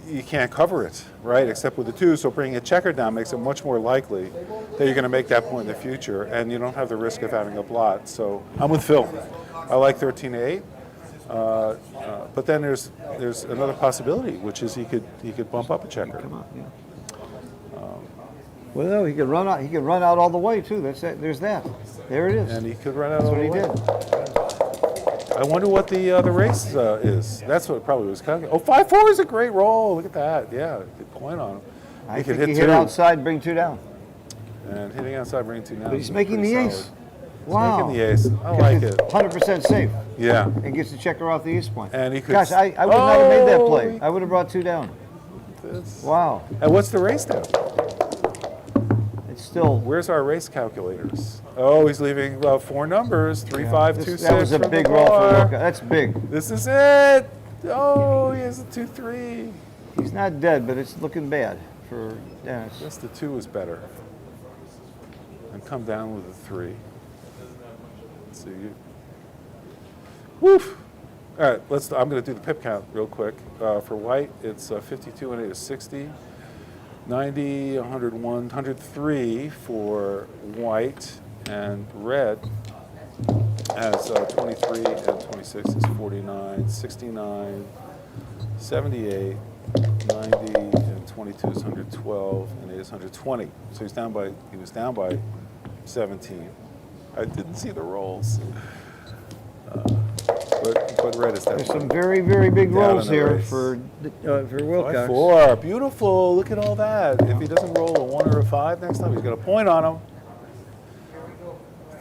you can't cover it, right, except with the 2, so bringing a checker down makes it much more likely that you're going to make that point in the future, and you don't have the risk of having a blot. So I'm with Phil. I like 13-8, but then there's another possibility, which is he could bump up a checker. Come on, yeah. Well, no, he could run out. He could run out all the way too. That's that. There's that. There it is. And he could run out That's all what the he way. did. I wonder what the race is. That's what it probably was calculating. Oh, 5-4 is a great roll. Look at that. Yeah, good point on him. I He could think he hit hit 2. outside, bring 2 down. And hitting outside, bringing 2 down. But he's is making the pretty ace. solid. Wow. Making the ace. I like it. 100% safe Yeah. and gets the checker off the ace point. And he could. Gosh, I would not have made that Oh, play. I would have brought 2 down. This- Wow. And what's the race now? It's still. Where's our race calculators? Oh, he's leaving 4 numbers. 3, 5, 2, 6. That was a from big the roll for bar. Wilcox. That's big. This is it. Oh, he has a 2-3. He's not dead, but it's looking bad for Dennis. Guess the 2 is better. And come down with a 3. Let's see. Woof. All right, I'm going to do the pip count real quick. For White, it's 52 and 8 is 60. 90, 101, 103 for White, and Red has 23 and 26 is 49, 69, 78, 90 and 22 is 112, and 8 is 120. So he was down by 17. I didn't see the rolls. But Red is There's definitely some very, very big down rolls in the here race. for Wilcox. 5-4, beautiful. Look at all that. If he doesn't roll a 1 or a 5 next time, he's got a point on him.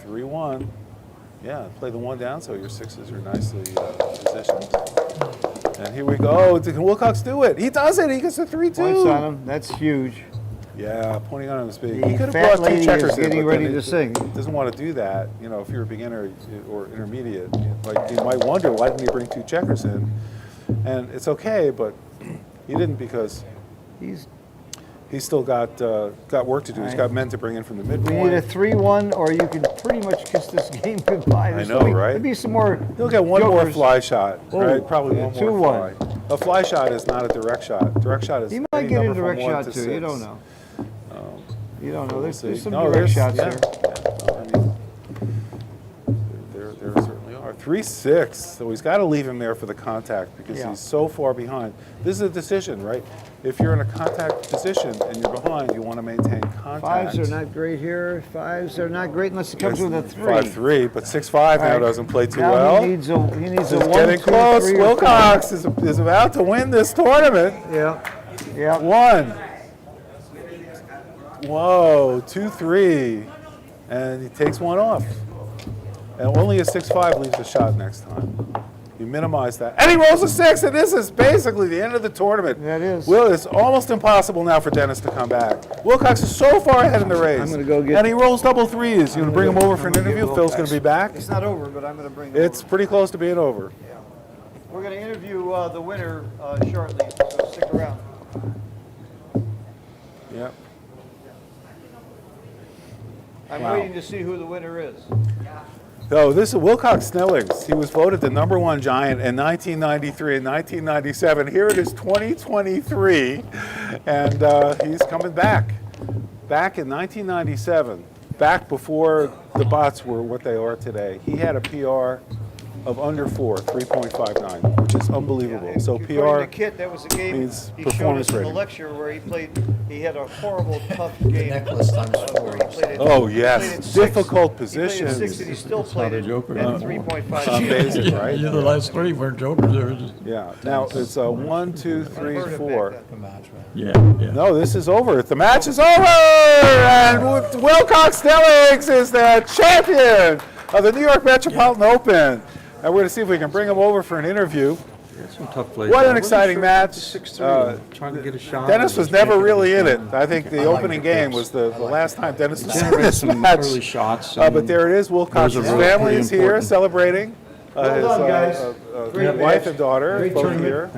3-1. Yeah, play the 1 down so your 6s are nicely positioned. And here we go. Can Wilcox do it? He does it. He gets a 3-2. Points on him. That's huge. Yeah, pointing on him is big. The He could have fat brought lady two checkers is in, getting but ready then to sing. Doesn't want to do that. You know, if you're a beginner or intermediate, like you might wonder why didn't he bring two checkers in? And it's okay, but he didn't because He's, he's still got work to do. He's got men to bring in from the we midpoint. need a 3-1, or you can pretty much kiss this game goodbye. I know, right? There'll be some more. He'll get one more jokers. fly shot, Oh, right? Probably yeah, one more 2-1. fly. A fly shot is not a direct shot. Direct shot is He any might get a number from direct 1 shot to too. You 6. don't know. You don't know. There's See. some No, direct shots yeah, there. yeah. No, I mean, there certainly are. 3-6. So he's got to leave him there for the contact because Yeah. he's so far behind. This is a decision, right? If you're in a contact position and you're behind, you want to maintain contact. 5s are not great here. 5s are not great unless it comes with a 3. 5-3, but 6-5 now All right. doesn't play too Now well. he needs a This is 1, getting 2, close. 3, or Wilcox is about to win this tournament. 4. Yeah. Yeah. 1. Whoa, 2-3. And he takes one off. And only a 6-5 leaves the shot next time. You minimize that. And he rolls a 6, and this is basically the end of the tournament. That is. Will, it's almost impossible now for Dennis to come back. Wilcox is so far ahead in the race. I'm gonna go get- And he rolls double 3s. You want to bring him over for an gonna get interview? Phil's going Wilcox. to be back. It's not over, but I'm going to bring them It's pretty close to being over. over. We're going to interview the winner shortly, so stick around. Yep. I'm Wow. waiting to see who the winner is. So this is Wilcox Snellings. He was voted the #1 Giant in 1993 and 1997. Here it is 2023, and he's coming back. Back in 1997, back before the bots were what they are today, he had a PR of under 4, 3.59, which is unbelievable. So According PR to Kit, that was a game means he showed performance us in the rating. lecture where he had a horrible, tough game. necklace times where he 4. played it- Oh, he yes. played it 6. Difficult He positions. played it 6 and he still It's played not a it joker at anymore. 3.5. Amazing, right? Yeah, the last 3 weren't jokers. They were just, Yeah. Now it's 1, 2, 3, 4. The match, right? yeah. No, this is over. The match is over, and Wilcox Snellings is the champion of the New York Metropolitan Open. And we're going to see if we can bring him over for an interview. Some tough plays. What an exciting match. 6-3. Trying to get a shot. Dennis was never really in it. I think the opening game was the last time Dennis was in Generated this some match. early shots. But there it is. Wilcox's Those are really family pretty is here important. celebrating. His done, guys. wife match. and daughter Great both tournament. here.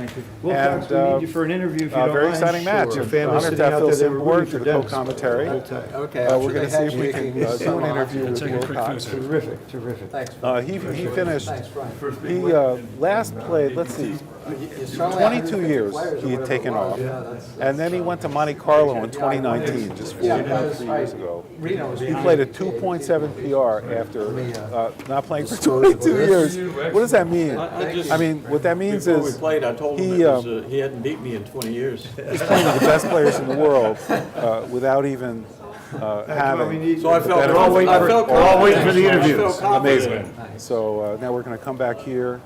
Wilcox, we need you for an interview if you don't Very mind. exciting match. Your And family's honored sitting to have out Phil there. They were Simborg rooting for for the Dennis. co-commentary. Okay. We're going to see if we can do an interview with Wilcox. Terrific, terrific. Thanks. He finished. Thanks, Frank. He last played. Let's see, 22 years he had taken off, and then he went to Monte Carlo in 2019, just 3 years ago. He played a 2.7 PR after not playing for 22 years. What does that mean? I mean, what that means Before we is played, I told him he hadn't beat me in 20 years. he's playing with the best players in the world without even having. So I felt We're all waiting for- we're all waiting for the interviews. Amazing. So now we're going to come back here.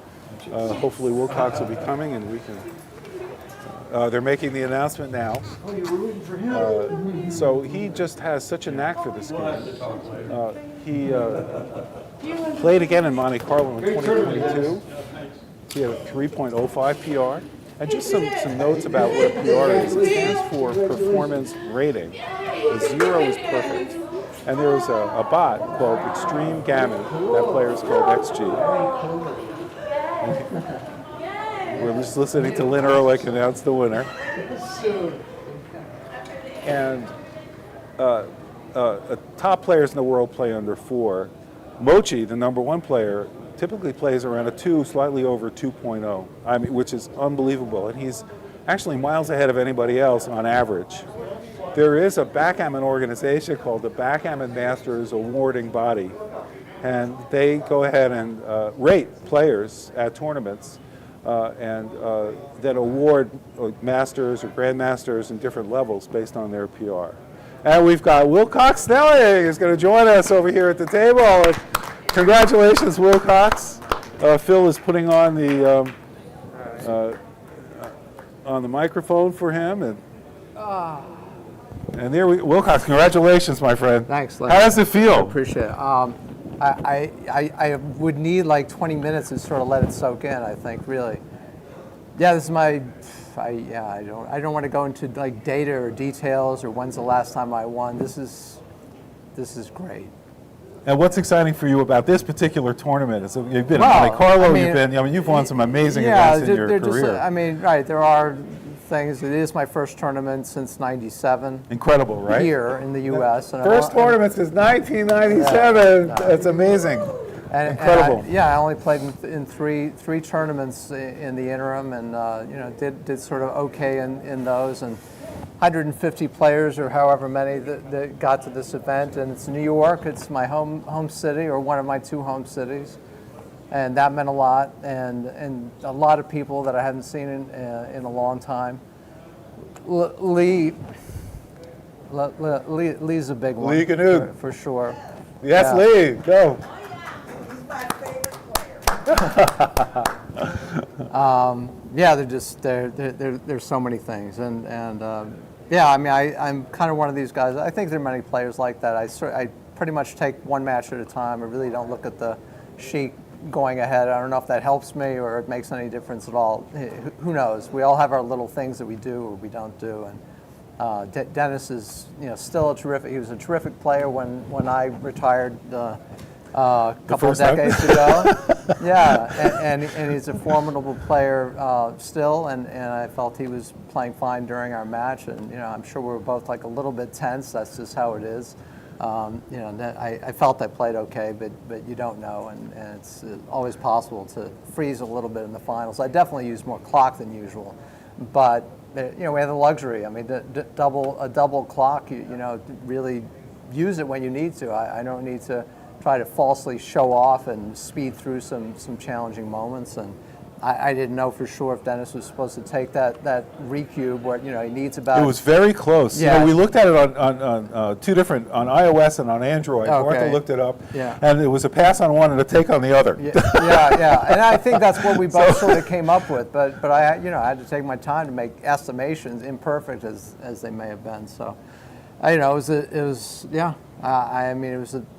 Hopefully Wilcox will be coming, and we can. They're making the announcement now. So he just has such a knack for this game. He played again in Monte Carlo in 2022. He had a 3.05 PR. And just some notes about what PR is. It stands for performance rating. The 0 is perfect. And there's a bot called Extreme Gammon. That player is called XG. We're just listening to Lynn Ehrlich announce the winner. And top players in the world play under 4. Mochi, the #1 player, typically plays around a 2, slightly over 2.0, I mean, which is unbelievable. And he's actually miles ahead of anybody else on average. There is a backgammon organization called the Backgammon Masters Awarding Body, and they go ahead and rate players at tournaments and then award masters or grandmasters in different levels based on their PR. And we've got Wilcox Snelling is going to join us over here at the table. Congratulations, Wilcox. Phil is putting on the microphone for him, and there Wilcox. Congratulations, my friend. Thanks, How Larry. does it feel? Appreciate it. I would need like 20 minutes to sort of let it soak in, I think, really. Yeah, this is my, I don't want to go into like data or details or when's the last time I won. This is great. And what's exciting for you about this particular tournament is you've been Well, in Monte Carlo, I mean, you've won some amazing yeah, events in your they're career. just, I mean, right, there are things. It is my first tournament since '97. Incredible, right? Here in the U.S. And First tournament since 1997. That's amazing. Incredible. I only played in three tournaments in the interim, and did sort of okay in those. And 150 players or however many that got to this event, and it's New York. It's my home city, or one of my two home cities, and that meant a lot. And a lot of people that I hadn't seen in a long time. Lee's a big one. Lee Canute. For sure. Yes, Yeah. Lee, go. He's my favorite player. Yeah, there's so many things, and I mean, I'm kind of one of these guys. I think there are many players like that. I pretty much take one match at a time. I really don't look at the sheet going ahead. I don't know if that helps me or it makes any difference at all. Who knows? We all have our little things that we do or we don't do. And Dennis is still a terrific. He was a terrific player when I retired. A couple of decades ago. Yeah, and he's a formidable player still, and I felt he was playing fine during our match, and I'm sure we were both like a little bit tense. That's just how it is. I felt I played okay, but you don't know, and it's always possible to freeze a little bit in the finals. I definitely used more clock than usual, but we have the luxury. I mean, a double clock. Really use it when you need to. I don't need to try to falsely show off and speed through some challenging moments. And I didn't know for sure if Dennis was supposed to take that recube where he needs about. It was very close. Yeah. We looked at it on two different, on iOS and on Android. Okay. Martha looked it up, Yeah. and it was a pass on one and a take on the other. Yeah, and I think that's what we both sort of came up with. But I had to take my time to make estimations, imperfect as they may have been. So, it was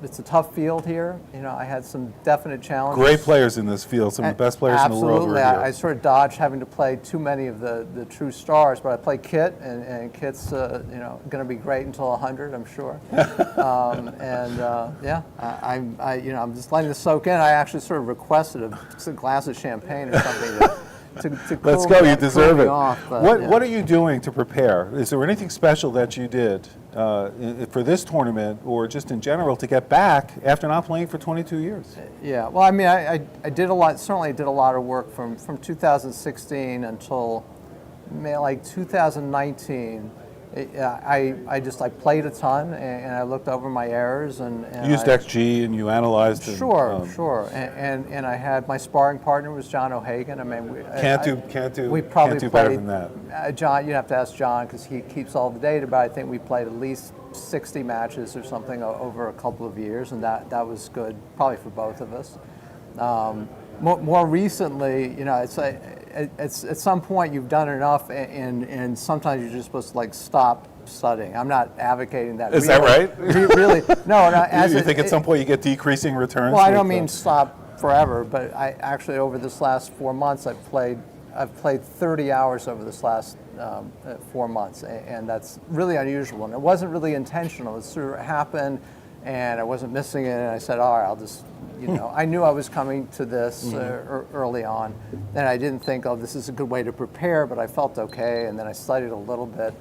it's a tough field here. I had some definite challenges. Great players in this field, some of the best players in the world were Absolutely. here. I sort of dodged having to play too many of the true stars, but I play Kit, and Kit's going to be great until 100, I'm sure. I'm just letting this soak in. I actually sort of requested a glass of champagne or something to Let's cool go, you me deserve it. off, but, What are you doing to prepare? Is there anything special that you did for this tournament or just in general to get back after not playing for 22 years? Yeah, well, I mean, I did a lot, certainly did a lot of work from 2016 until like 2019. I played a ton, and I looked over my errors and You used XG and you analyzed. Sure. And I had my sparring partner was John O'Hagan. I mean, we probably do played better than that. John, you have to ask John because he keeps all the data. But I think we played at least 60 matches or something over a couple of years, and that was good, probably for both of us. More recently, it's at some point you've done enough, and sometimes you're just supposed to like stop studying. I'm not advocating that. Is that right? Really? No. You think at some point you get decreasing returns? Well, I don't mean stop forever, but I actually over this last 4 months I've played 30 hours over this last 4 months, and that's really unusual. And it wasn't really intentional. It sort of happened, and I wasn't missing it. And I said, all right, I'll just. I knew I was coming to this early on, and I didn't think, oh, this is a good way to prepare, but I felt okay, and then I studied a little bit,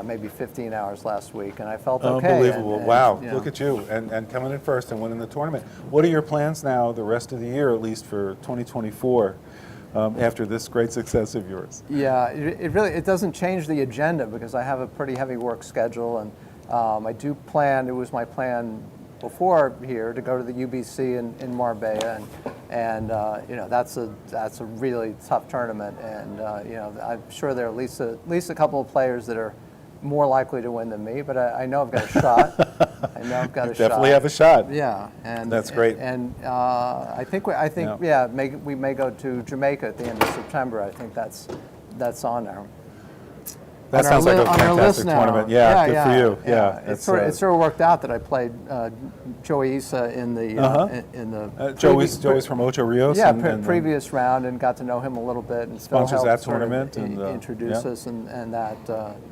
maybe 15 hours last week, and I felt okay. Unbelievable. Wow, look at you, and coming in first and winning the tournament. What are your plans now, the rest of the year, at least for 2024, after this great success of yours? Yeah, it doesn't change the agenda because I have a pretty heavy work schedule, and I do plan, it was my plan before here to go to the UBC in Marbella, and that's a really tough tournament, and I'm sure there are at least a couple of players that are more likely to win than me, but I know I've got a shot. I know I've got a shot. Definitely have a shot. Yeah, and that's great. And I think we may go to Jamaica at the end of September. I think that's on there. That on sounds like a on our list fantastic now. tournament. Yeah, good for you. Yeah, It that's, sort of worked out that I played Joey Issa in the Joey's from Ocho Rios. Yeah, and previous round, and got to know him a little bit. And Phil sponsors helped that sort of tournament and, introduce yeah. us, and that.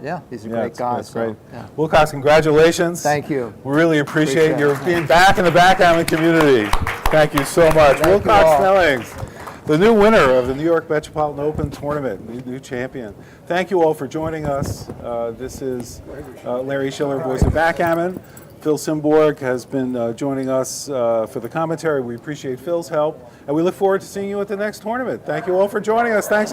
Yeah, he's a yeah, great guy. That's so, great. yeah. Wilcox, congratulations. Thank you. We really appreciate Appreciate your it. being back in the backgammon community. Thank you so much. Thank you Wilcox all. Snellings, the new winner of the New York Metropolitan Open Tournament, new champion. Thank you all for joining us. This is Larry Schiller, voice of Backgammon. Phil Simborg has been joining us for the commentary. We appreciate Phil's help, and we look forward to seeing you at the next tournament. Thank you all for joining us. Thanks.